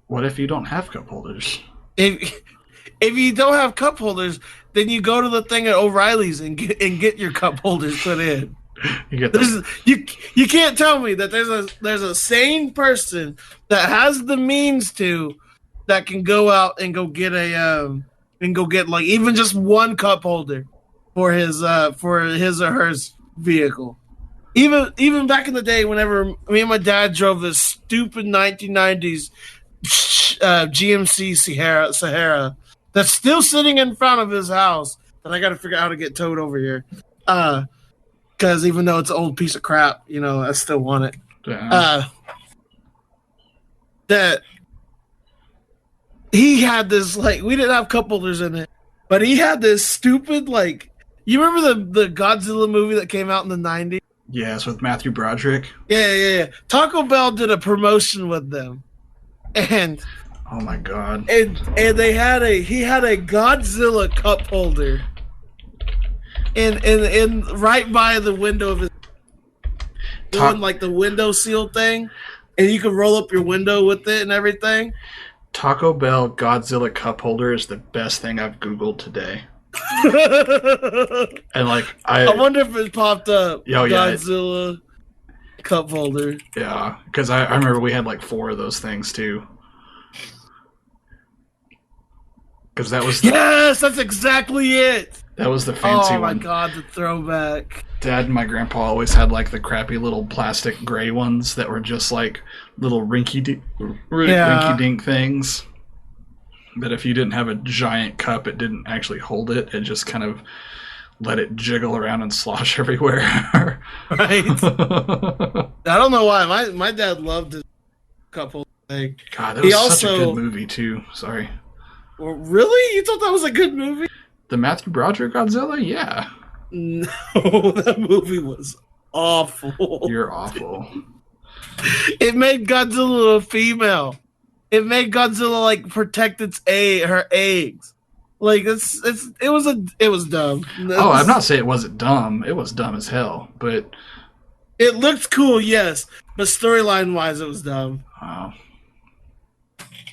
What if you don't have cup holders? If you don't have cup holders, then you go to the thing at O'Reilly's and get your cup holders put in. You can't tell me that there's a sane person that has the means that can go out and go get like even just one cup holder for his or hers vehicle. Even back in the day, whenever me and my dad drove this stupid 1990s GMC Sahara that's still sitting in front of his house that I got to figure out how to get towed over here. Because even though it's an old piece of crap, I still want it. Yeah. That he had this, like, we didn't have cup holders in it, but he had this stupid, like, you remember the Godzilla movie that came out in the 90s? Yes, with Matthew Broderick. Yeah. Taco Bell did a promotion with them. And oh my god. And he had a Godzilla cup holder. And right by the window of his doing like the window seal thing, and you can roll up your window with it and everything. Taco Bell Godzilla cup holder is the best thing I've Googled today. And like I wonder if it popped up. Oh, yeah, Godzilla cup holder. yeah, because I remember we had like 4 of those things too. Because Yes, that's exactly it. that was the fancy Oh my one. god, the throwback. Dad and my grandpa always had like the crappy little plastic gray ones that were just like little rinky dink things. But if you didn't have a giant cup, it didn't actually hold it. It just kind of let it jiggle around and slosh everywhere. Right? I don't know why. My dad loved his couple thing. God, that was such a good movie too. Sorry. Well, really? You thought that was a good movie? The Matthew Broderick Godzilla? Yeah. No, that movie was awful. You're awful. It made Godzilla a female. It made Godzilla like protect her eggs. Like it was dumb. I'm not saying it wasn't dumb. It was dumb as hell, but it looked cool, yes, but storyline wise, it was dumb. Oh.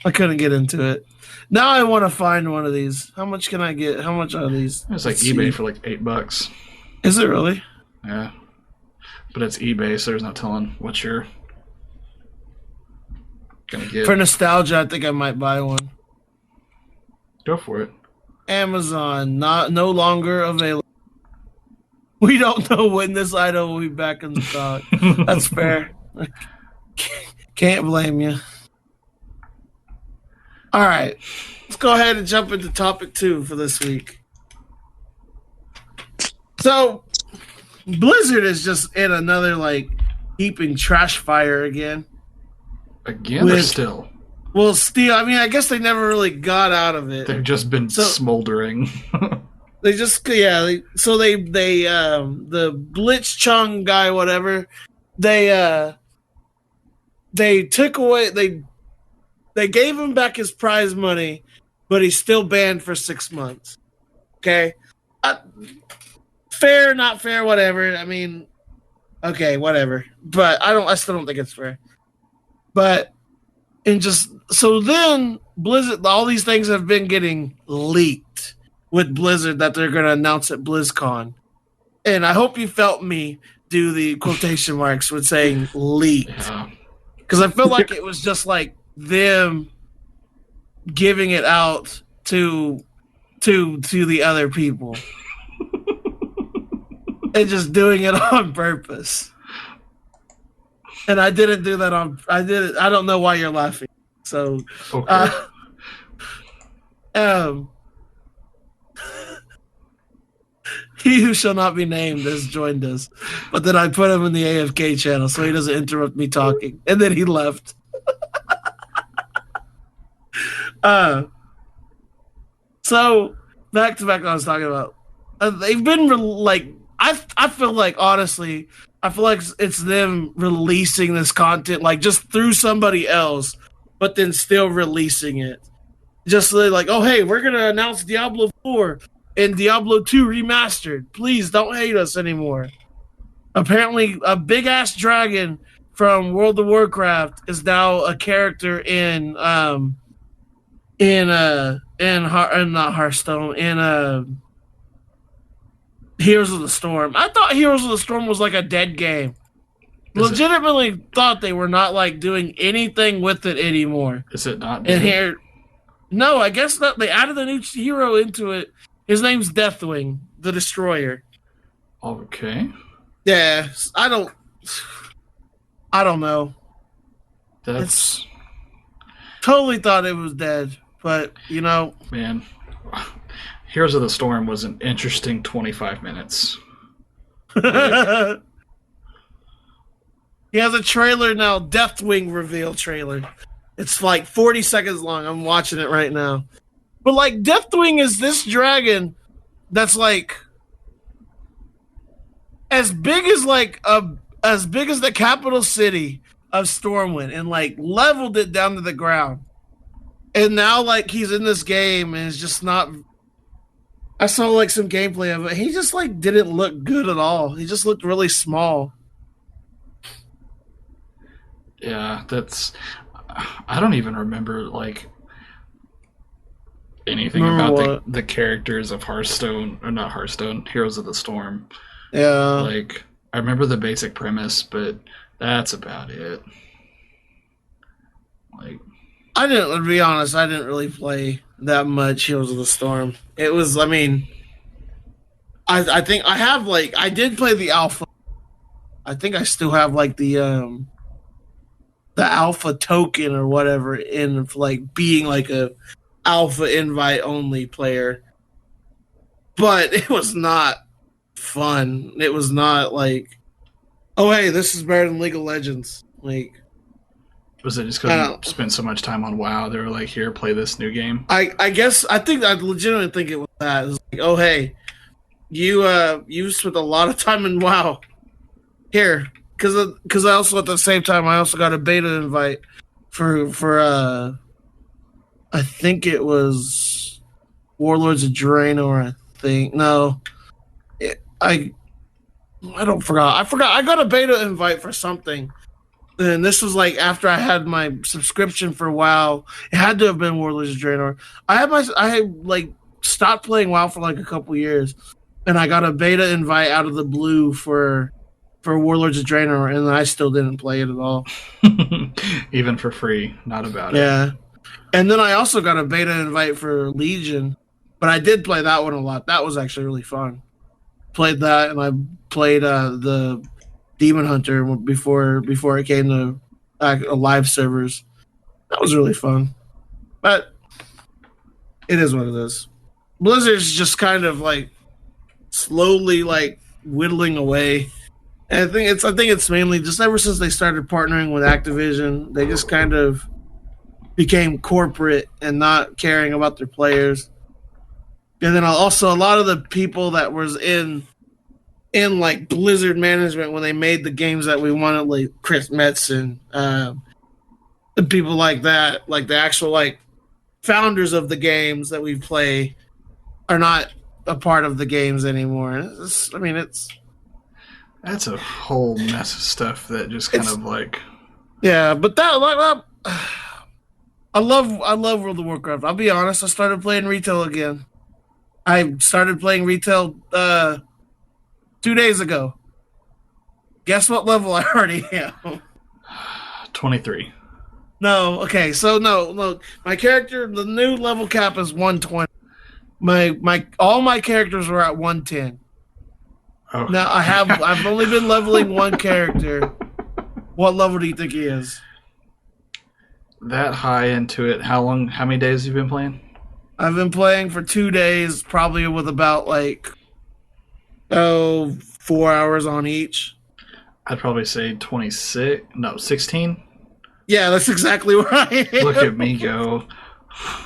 I couldn't get into it. Now I want to find one of these. How much can I get? How much are these? It's like eBay for like $8. Is it really? Yeah, but it's eBay, so there's no telling what you're gonna get. For nostalgia, I think I might buy one. Go for it. Amazon, no longer available. We don't know when this item will be back in stock. That's fair. Can't blame you. All right, let's go ahead and jump into topic 2 for this week. So, Blizzard is just in another like heaping trash fire again. Again, or still? Well, still. I mean, I guess they never really got out of it. They've just been smoldering. They just the Blitzchung guy, whatever. They took away they gave him back his prize money, but he's still banned for 6 months. Okay, fair, not fair, whatever. I mean, okay, whatever. But I still don't think it's fair. But so then Blizzard, all these things have been getting leaked with Blizzard that they're going to announce at BlizzCon. And I hope you felt me do the quotation marks with saying leaked. Because I feel like it was just like them giving it out to the other people. And just doing it on purpose. And I didn't do that I don't know why you're laughing. So, okay. He who shall not be named has joined us. But then I put him in the AFK channel so he doesn't interrupt me talking. And then he left. So, back to what I was talking about. They've been I feel like, honestly, it's them releasing this content like just through somebody else, but then still releasing it. Just like, oh, hey, we're going to announce Diablo 4 and Diablo 2 remastered. Please don't hate us anymore. Apparently, a big-ass dragon from World of Warcraft is now a character in not Hearthstone, in Heroes of the Storm. I thought Heroes of the Storm was like a dead game. Legitimately thought they were not like doing anything with it anymore. Is it not dead? And here, no, I guess not. They added a new hero into it. His name's Deathwing, the Destroyer. Okay. Yeah, I don't know. That's totally thought it was dead, but you know, man. Heroes of the Storm was an interesting 25 minutes. Like, he has a trailer now, Deathwing reveal trailer. It's like 40 seconds long. I'm watching it right now. But like Deathwing is this dragon that's like as big as the capital city of Stormwind and like leveled it down to the ground. And now like he's in this game and it's just not. I saw like some gameplay of it. He just like didn't look good at all. He just looked really small. Yeah, I don't even remember like anything Remember about what? the characters of Hearthstone, or not Hearthstone, Heroes of the Storm. Yeah. Like, I remember the basic premise, but that's about it. Like, I didn't, to be honest, I didn't really play that much Heroes of the Storm. It was, I mean, I think I have like I did play the alpha. I think I still have like the alpha token or whatever in like being like a alpha invite only player. But it was not fun. It was not like, oh hey, this is better than League of Legends. Like was it just I because you don't. spent so much time on WoW? They were like, here, play this new game. I guess I think I legitimately think it was that. It was like, oh hey, you spent a lot of time in WoW here because I also at the same time I also got a beta invite for I think it was Warlords of Draenor. I think no, I don't forgot. I forgot. I got a beta invite for something, and this was like after I had my subscription for WoW. It had to have been Warlords of Draenor. I had like stopped playing WoW for like a couple years, and I got a beta invite out of the blue for Warlords of Draenor, and I still didn't play it at all. Even for free, not about it. Yeah, and then I also got a beta invite for Legion, but I did play that one a lot. That was actually really fun. Played that, and I played the Demon Hunter before it came to live servers. That was really fun, but it is what it is. Blizzard's just kind of like slowly like whittling away. And I think it's mainly just ever since they started partnering with Activision, they just kind of became corporate and not caring about their players. And then also a lot of the people that was in like Blizzard management when they made the games that we wanted, like Chris Metzen, and people like that, like the actual like founders of the games that we play, are not a part of the games anymore. I mean, That's a whole mess of stuff that just kind of like. yeah, but that like I love World of Warcraft. I'll be honest, I started playing retail again. I started playing retail 2 days ago. Guess what level I already am? 23. No, okay, so no. My character, the new level cap is 120. All my characters were at 110. Oh. Now I've only been leveling one character. What level do you think he is? That high into it. How many days have you been playing? I've been playing for 2 days, probably with about like 4 hours on each. I'd probably say 26. No, 16. Yeah, that's exactly where I am. Look at me go.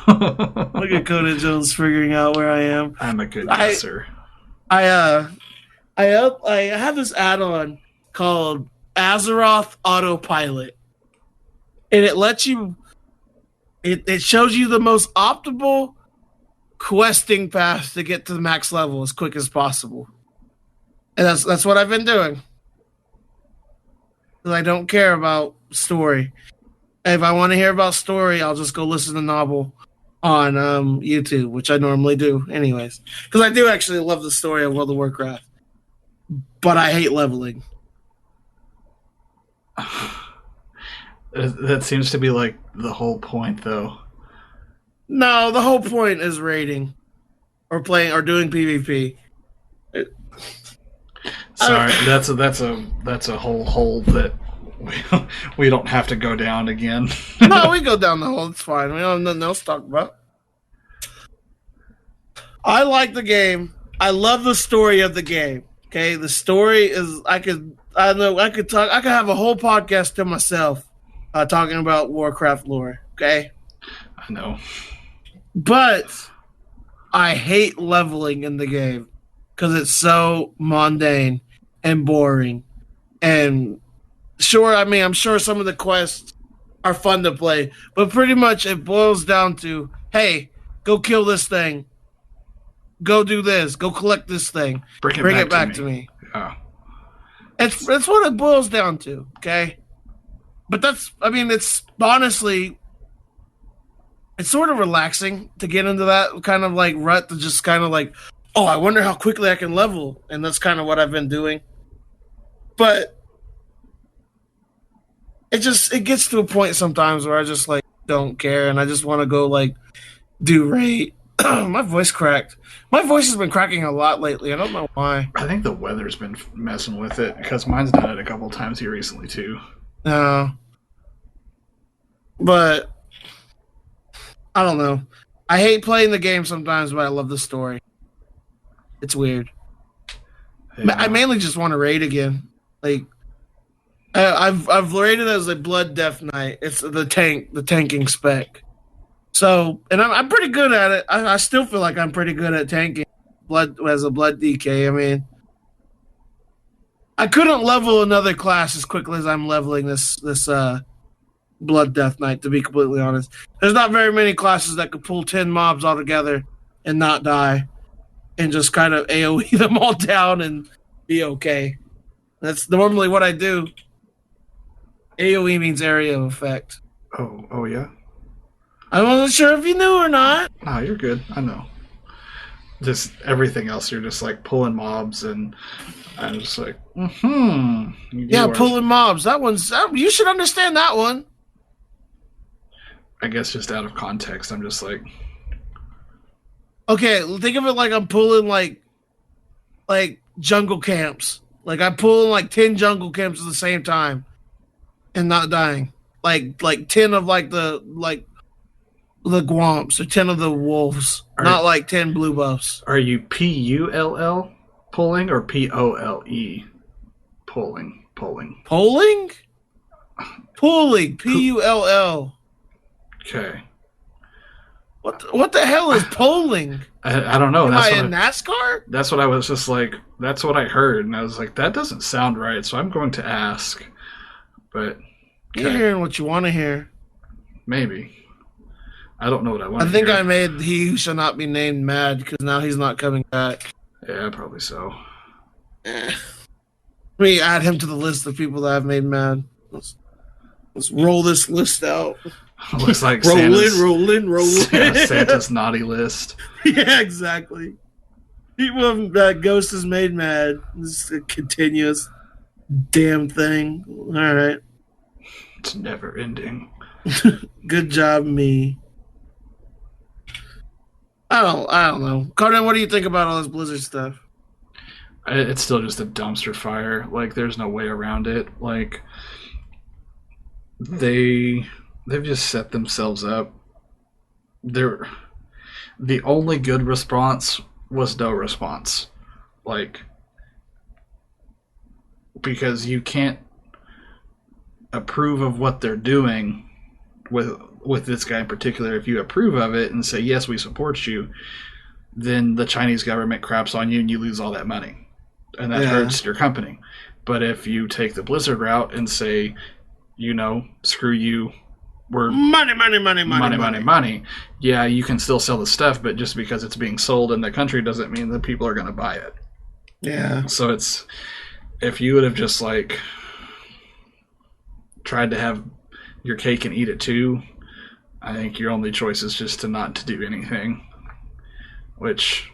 Look at Conan Jones figuring out where I am. I'm a good guesser. I have this add-on called Azeroth Autopilot, and it lets you. It shows you the most optimal questing path to get to the max level as quick as possible, and that's what I've been doing. Because I don't care about story. If I want to hear about story, I'll just go listen to Novel on YouTube, which I normally do, anyways. Because I do actually love the story of World of Warcraft, but I hate leveling. That seems to be like the whole point, though. No, the whole point is raiding, or playing, or doing PvP. Sorry, that's a whole hole that we don't have to go down again. No, we go down the hole. It's fine. We don't have nothing else to talk about. I like the game. I love the story of the game. Okay, the story is. I could have a whole podcast to myself talking about Warcraft lore. Okay, I know, but I hate leveling in the game because it's so mundane and boring. And sure, I mean, I'm sure some of the quests are fun to play, but pretty much it boils down to, hey, go kill this thing. Go do this. Go collect this thing. Bring it back to me. Yeah. It's what it boils down to, okay? But it's honestly, it's sort of relaxing to get into that kind of like rut to just kind of like, oh, I wonder how quickly I can level, and that's kind of what I've been doing. But it gets to a point sometimes where I just like don't care, and I just want to go like do raid. My voice cracked. My voice has been cracking a lot lately. I don't know why. I think the weather's been messing with it because mine's done it a couple times here recently too. But I don't know. I hate playing the game sometimes, but I love the story. It's weird. Yeah. I mainly just want to raid again. Like I've raided as a Blood Death Knight. It's the tanking spec. So, and I'm pretty good at it. I still feel like I'm pretty good at tanking blood as a blood DK. I mean, I couldn't level another class as quickly as I'm leveling this Blood Death Knight, to be completely honest. There's not very many classes that could pull 10 mobs all together and not die and just kind of AoE them all down and be okay. That's normally what I do. AoE means area of effect. Oh yeah? I wasn't sure if you knew or not. No, you're good. I know. Just everything else, you're just like pulling mobs, and I'm just like, Yeah, pulling mobs. You should understand that one. I guess just out of context, I'm just like, okay, think of it like I'm pulling like jungle camps. Like I'm pulling like 10 jungle camps at the same time and not dying. Like 10 of like the Gwomps or 10 of the wolves, not like 10 blue buffs. Are you PULL pulling or POLE pulling? Pulling? PULL. Okay. What the hell is polling? I don't know. Am I in NASCAR? That's what I was just like, that's what I heard. And I was like, that doesn't sound right. So I'm going to ask. But okay. You're hearing what you want to hear. Maybe. I don't know what I want to I think hear. I made He Who Shall Not Be Named mad because now he's not coming back. Yeah, probably so. Let me add him to the list of people that I've made mad. Let's roll this list out. Looks like rolling. Santa's naughty list. Yeah, exactly. People that Ghost has made mad. This is a continuous damn thing. All right. It's never ending. Good job, me. I don't know. Carden, what do you think about all this Blizzard stuff? It's still just a dumpster fire. Like, there's no way around it. Like, they've just set themselves up. The only good response was no response. Like, because you can't approve of what they're doing with this guy in particular. If you approve of it and say, yes, we support you, then the Chinese government craps on you and you lose all that money. And that hurts your company. But if you take the Blizzard route and say, screw you, we're money. Yeah, you can still sell the stuff, but just because it's being sold in the country doesn't mean that people are going to buy it. Yeah. So if you would have just like tried to have your cake and eat it too, I think your only choice is just to not to do anything. Which,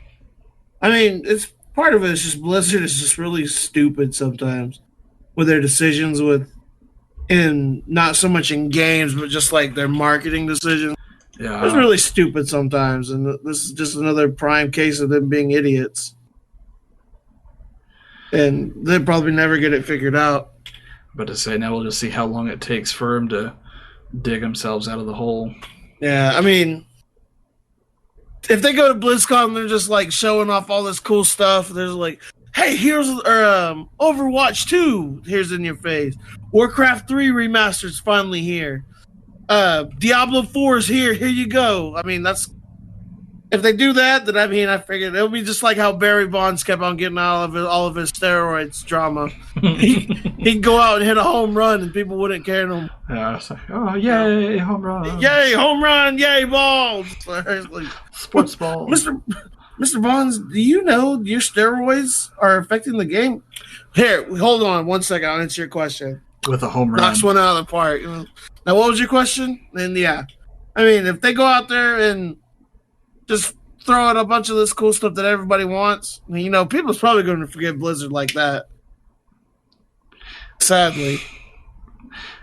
I mean, it's part of it is just Blizzard is just really stupid sometimes with their decisions and not so much in games, but just like their marketing decisions. Yeah, it's really stupid sometimes, and this is just another prime case of them being idiots. And they'll probably never get it figured out. But to say now, we'll just see how long it takes for them to dig themselves out of the hole. Yeah, I mean, if they go to BlizzCon, they're just like showing off all this cool stuff. There's like, hey, here's Overwatch 2. Here's in your face. Warcraft 3 remastered's finally here. Diablo 4 is here. Here you go. I mean, that's if they do that, then I figured it'll be just like how Barry Bonds kept on getting all of his steroids drama. He'd go out and hit a home run, and people wouldn't care to him. Yeah, it's like, oh yay, home run! Yay, home run! Yay, balls! Like, sports ball. Mr. Bonds, do you know your steroids are affecting the game? Here, hold on 1 second. I'll answer your question. With a home run. Knocks one out of the park. Now, what was your question? And yeah. I mean, if they go out there and just throw out a bunch of this cool stuff that everybody wants, you know, people's probably going to forget Blizzard like that. Sadly.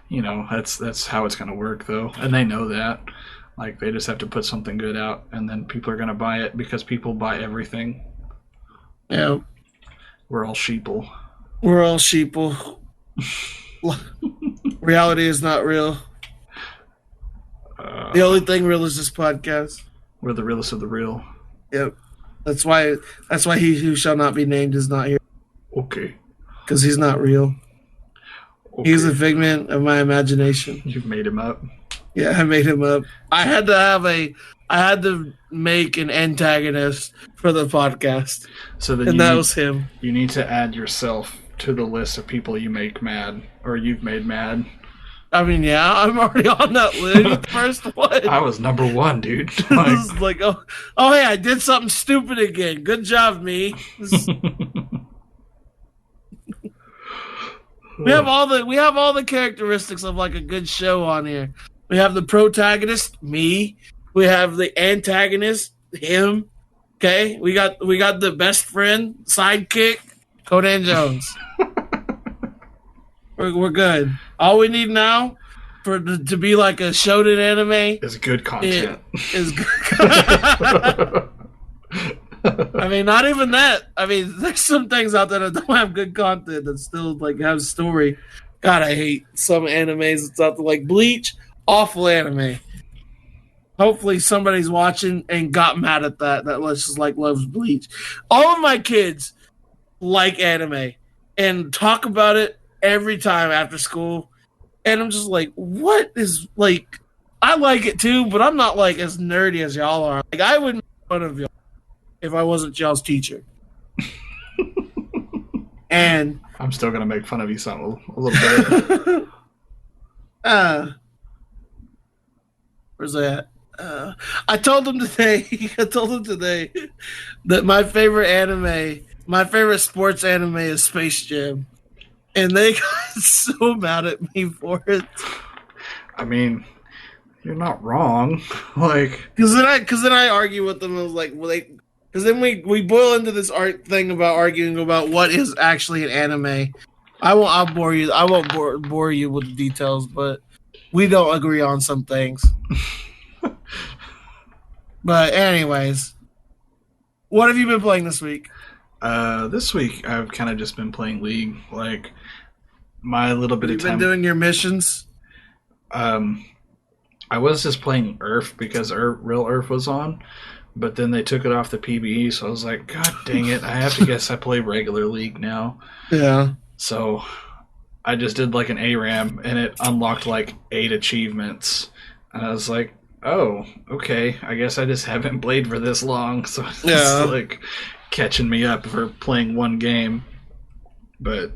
You know, that's how it's going to work, though. And they know that. Like, they just have to put something good out, and then people are going to buy it because people buy everything. Yeah. We're all sheeple. We're all sheeple. Reality is not real. The only thing real is this podcast. We're the realest of the real. Yep. That's why he who shall not be named is not here. Okay. Because he's not real. Okay. He's a figment of my imagination. You've made him up. Yeah, I made him up. I had to make an antagonist for the podcast. So then that was him. You need to add yourself to the list of people you make mad, or you've made mad. I mean, yeah, I'm already on that list. The first one. I was number one, dude. I was like, oh, hey, I did something stupid again. Good job, me. We have all the characteristics of like a good show on here. We have the protagonist, me. We have the antagonist, him. Okay, we got the best friend, sidekick, Conan Jones. We're good. All we need now to be like a shonen anime is good content. Is good. I mean, not even that. I mean, there's some things out there that don't have good content that still like have story. God, I hate some animes that's out there like Bleach. Awful anime. Hopefully somebody's watching and got mad at that let's just like loves Bleach. All of my kids like anime and talk about it every time after school. And I'm just like, what is like I like it too, but I'm not like as nerdy as y'all are. Like I wouldn't make fun of y'all if I wasn't y'all's teacher. And I'm still gonna make fun of you some a little bit. Where's that? I told him today that my favorite sports anime is Space Jam. And they got so mad at me for it. I mean, you're not wrong. Like, because then I argue with them. I was like, well, because then we boil into this thing about arguing about what is actually an anime. I'll bore you. I won't bore you with the details, but we don't agree on some things. But anyways, what have you been playing this week? This week I've kind of just been playing League. Like my little bit of time. You've been doing your missions. I was just playing Earth because Real Earth was on, but then they took it off the PBE, so I was like, God dang it! I have to guess I play regular League now. Yeah. So I just did like an ARAM, and it unlocked like 8 achievements, and I was like, oh, okay. I guess I just haven't played for this long, so it's like catching me up for playing one game. But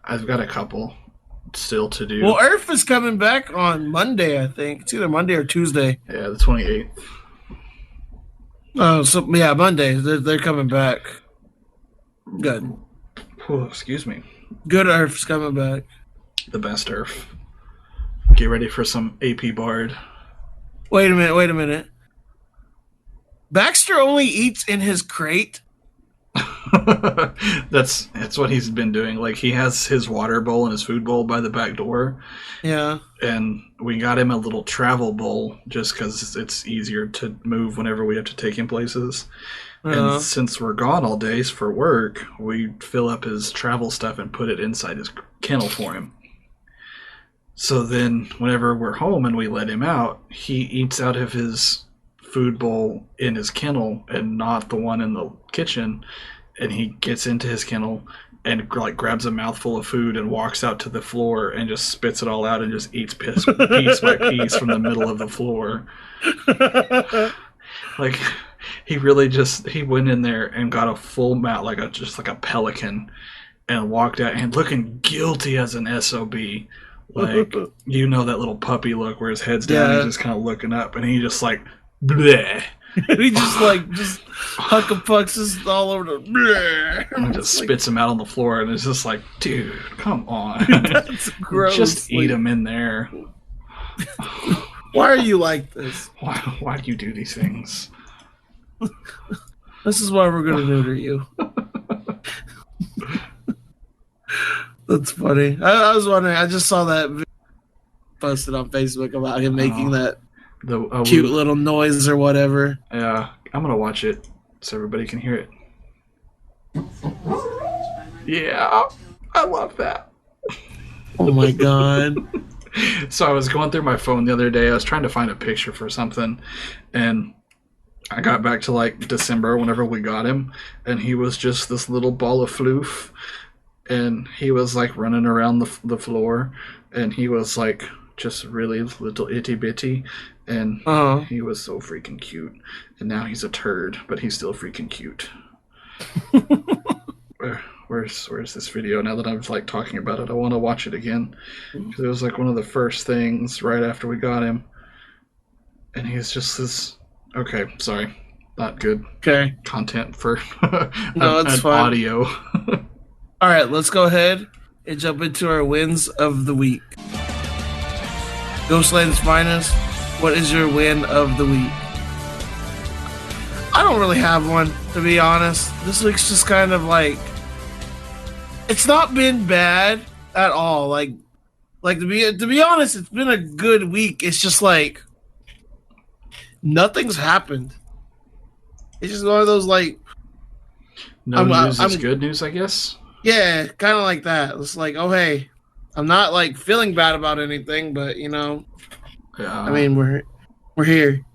I've got a couple still to do. Well, Earth is coming back on Monday, I think. It's either Monday or Tuesday. Yeah, the 28th. Oh, so yeah, Monday. They're coming back. Good. Oh, excuse me. Good Earth's coming back. The best Earth. Get ready for some AP Bard. Wait a minute. Baxter only eats in his crate? That's what he's been doing. Like, he has his water bowl and his food bowl by the back door. Yeah. And we got him a little travel bowl just because it's easier to move whenever we have to take him places. And since we're gone all days for work, we fill up his travel stuff and put it inside his kennel for him. So then whenever we're home and we let him out, he eats out of his food bowl in his kennel and not the one in the kitchen. And he gets into his kennel and like grabs a mouthful of food and walks out to the floor and just spits it all out and just eats piece by piece from the middle of the floor. Like, he went in there and got a full mouth, just like a pelican, and walked out and looking guilty as an SOB. Like, you know that little puppy look where his head's down, he's just kind of looking up, and he just like, bleh. He just huckapucks us all over the bleh. And just spits him out on the floor, and it's just like, dude, come on. That's gross. Just eat him in there. Why are you like this? Why do you do these things? This is why we're gonna neuter you. That's funny. I was wondering. I just saw that video posted on Facebook about him making that cute little noise or whatever. Yeah, I'm gonna watch it so everybody can hear it. Yeah, I love that. Oh my god. So I was going through my phone the other day. I was trying to find a picture for something, and I got back to like December whenever we got him, and he was just this little ball of floof, and he was like running around the floor, and he was like just really little itty bitty, and he was so freaking cute. And now he's a turd, but he's still freaking cute. Where's this video? Now that I'm like talking about it, I want to watch it again because it was like one of the first things right after we got him, and he's just this. Okay, sorry, not good. Okay, content for no, it's fine. Audio. All right, let's go ahead and jump into our wins of the week. Ghostland's Finest, what is your win of the week? I don't really have one, to be honest. This week's just kind of like, it's not been bad at all. Like to be honest, it's been a good week. It's just like nothing's happened. It's just one of those like news is good news, I guess. Yeah, kind of like that. It's like, oh hey, I'm not like feeling bad about anything, but you know, I mean we're here.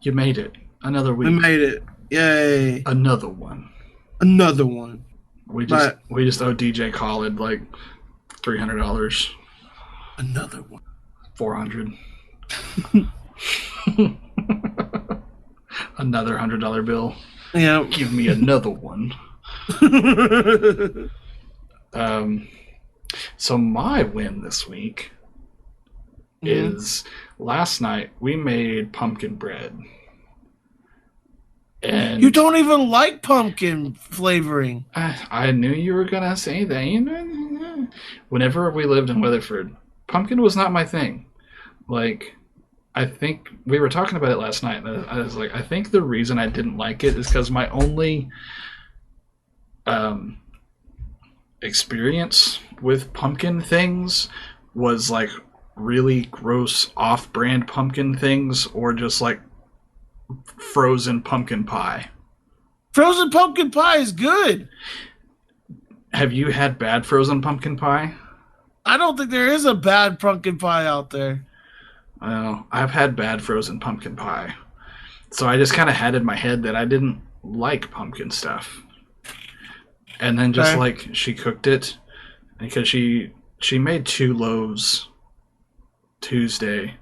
You made it. Another week. We made it. Yay! Another one. We just owe DJ Khaled like $300. Another one. $400. Another $100 bill. Yeah. Give me another one. So my win this week is last night we made pumpkin bread. And you don't even like pumpkin flavoring. I knew you were gonna say that. Whenever we lived in Weatherford, pumpkin was not my thing. Like, I think we were talking about it last night. And I was like, I think the reason I didn't like it is because my only experience with pumpkin things was like really gross off-brand pumpkin things, or just like frozen pumpkin pie. Frozen pumpkin pie is good. Have you had bad frozen pumpkin pie? I don't think there is a bad pumpkin pie out there. Well, I've had bad frozen pumpkin pie. So I just kind of had in my head that I didn't like pumpkin stuff. And then just like she cooked it, because she made 2 loaves Tuesday,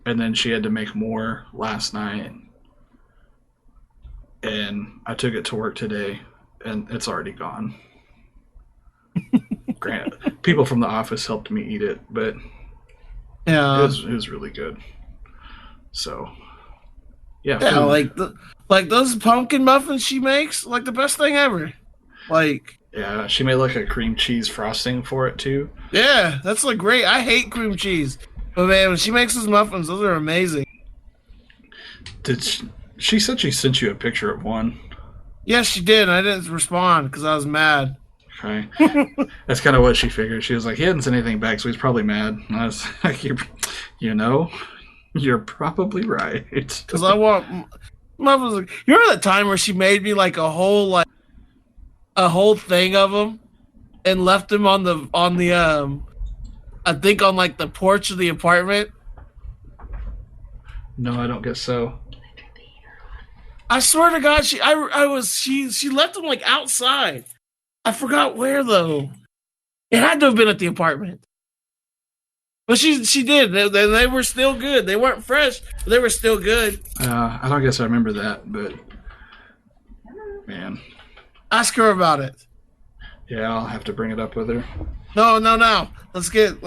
and then she had to make more last night. And I took it to work today, and it's already gone. Granted, people from the office helped me eat it, but yeah, it was really good. So, yeah, like those pumpkin muffins she makes, like the best thing ever. Like, yeah, she made like a cream cheese frosting for it too. Yeah, that's like great. I hate cream cheese, but man, when she makes those muffins, those are amazing. She said she sent you a picture of one. Yes, she did. I didn't respond because I was mad. Okay. That's kind of what she figured. She was like, he hadn't sent anything back, so he's probably mad. And I was like, you're probably right. Because I want muffins. You remember that time where she made me like a whole thing of them and left them on the I think on like the porch of the apartment? No, I don't guess so. I swear to God, she left them like outside. I forgot where though. It had to have been at the apartment. But she did. They were still good. They weren't fresh, but they were still good. I don't guess I remember that, but man, ask her about it. Yeah, I'll have to bring it up with her. No. Let's get.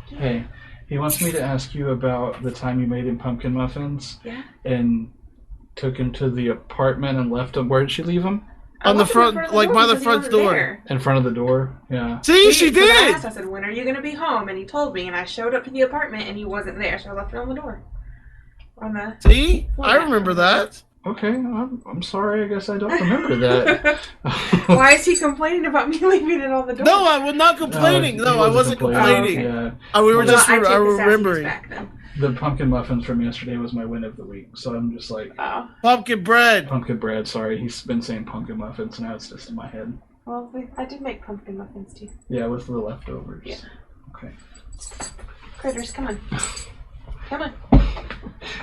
Hey, he wants me to ask you about the time you made him pumpkin muffins. Yeah. And took him to the apartment and left him. Where did she leave him? On the front, like by the front door. There. In front of the door, yeah. See, she did. I asked, I said, when are you going to be home? And he told me, and I showed up to the apartment, and he wasn't there, so I left it on the door. See? I remember that. Okay, I'm sorry. I guess I don't remember that. Why is he complaining about me leaving it on the door? No, I was not complaining. No, I wasn't complaining. Yeah. We were just remembering. The pumpkin muffins from yesterday was my win of the week, so I'm just like... Oh. Pumpkin bread. Pumpkin bread, sorry. He's been saying pumpkin muffins, now it's just in my head. Well, I did make pumpkin muffins, too. Yeah, with the leftovers. Yeah. Okay. Critters, come on. Come on.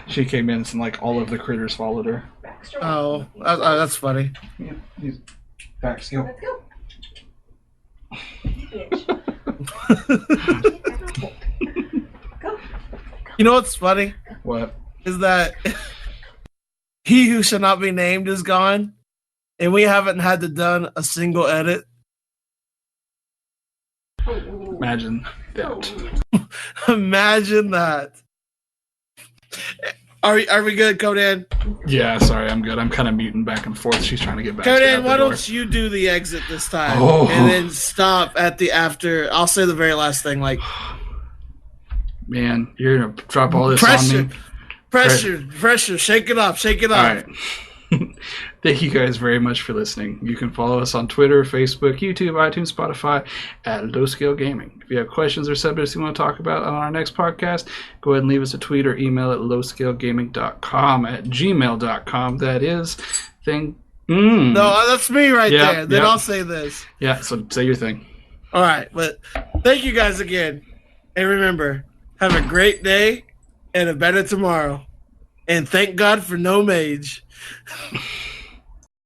She came in and like all of the critters followed her. Oh, that's funny. Yeah, Bax, go. Let's go. Bitch. Go. You know what's funny? What? Is that he who shall not be named is gone, and we haven't had to done a single edit. Imagine that. Imagine that. Are we good, Codan? Yeah, sorry, I'm good. I'm kind of muting back and forth. She's trying to get back. Codan, why don't you do the exit this time, and then stop at the after? I'll say the very last thing. Like, man, you're gonna drop all this on me. Pressure. Shake it up. All right. Thank you guys very much for listening. You can follow us on Twitter, Facebook, YouTube, iTunes, Spotify at Low Scale Gaming. If you have questions or subjects you want to talk about on our next podcast, go ahead and leave us a tweet or email at lowscalegaming.com at gmail.com. That is thing. No, that's me right there. Then I'll say this. Yeah, so say your thing. All right, but thank you guys again. And remember, have a great day and a better tomorrow. And thank God for no mage.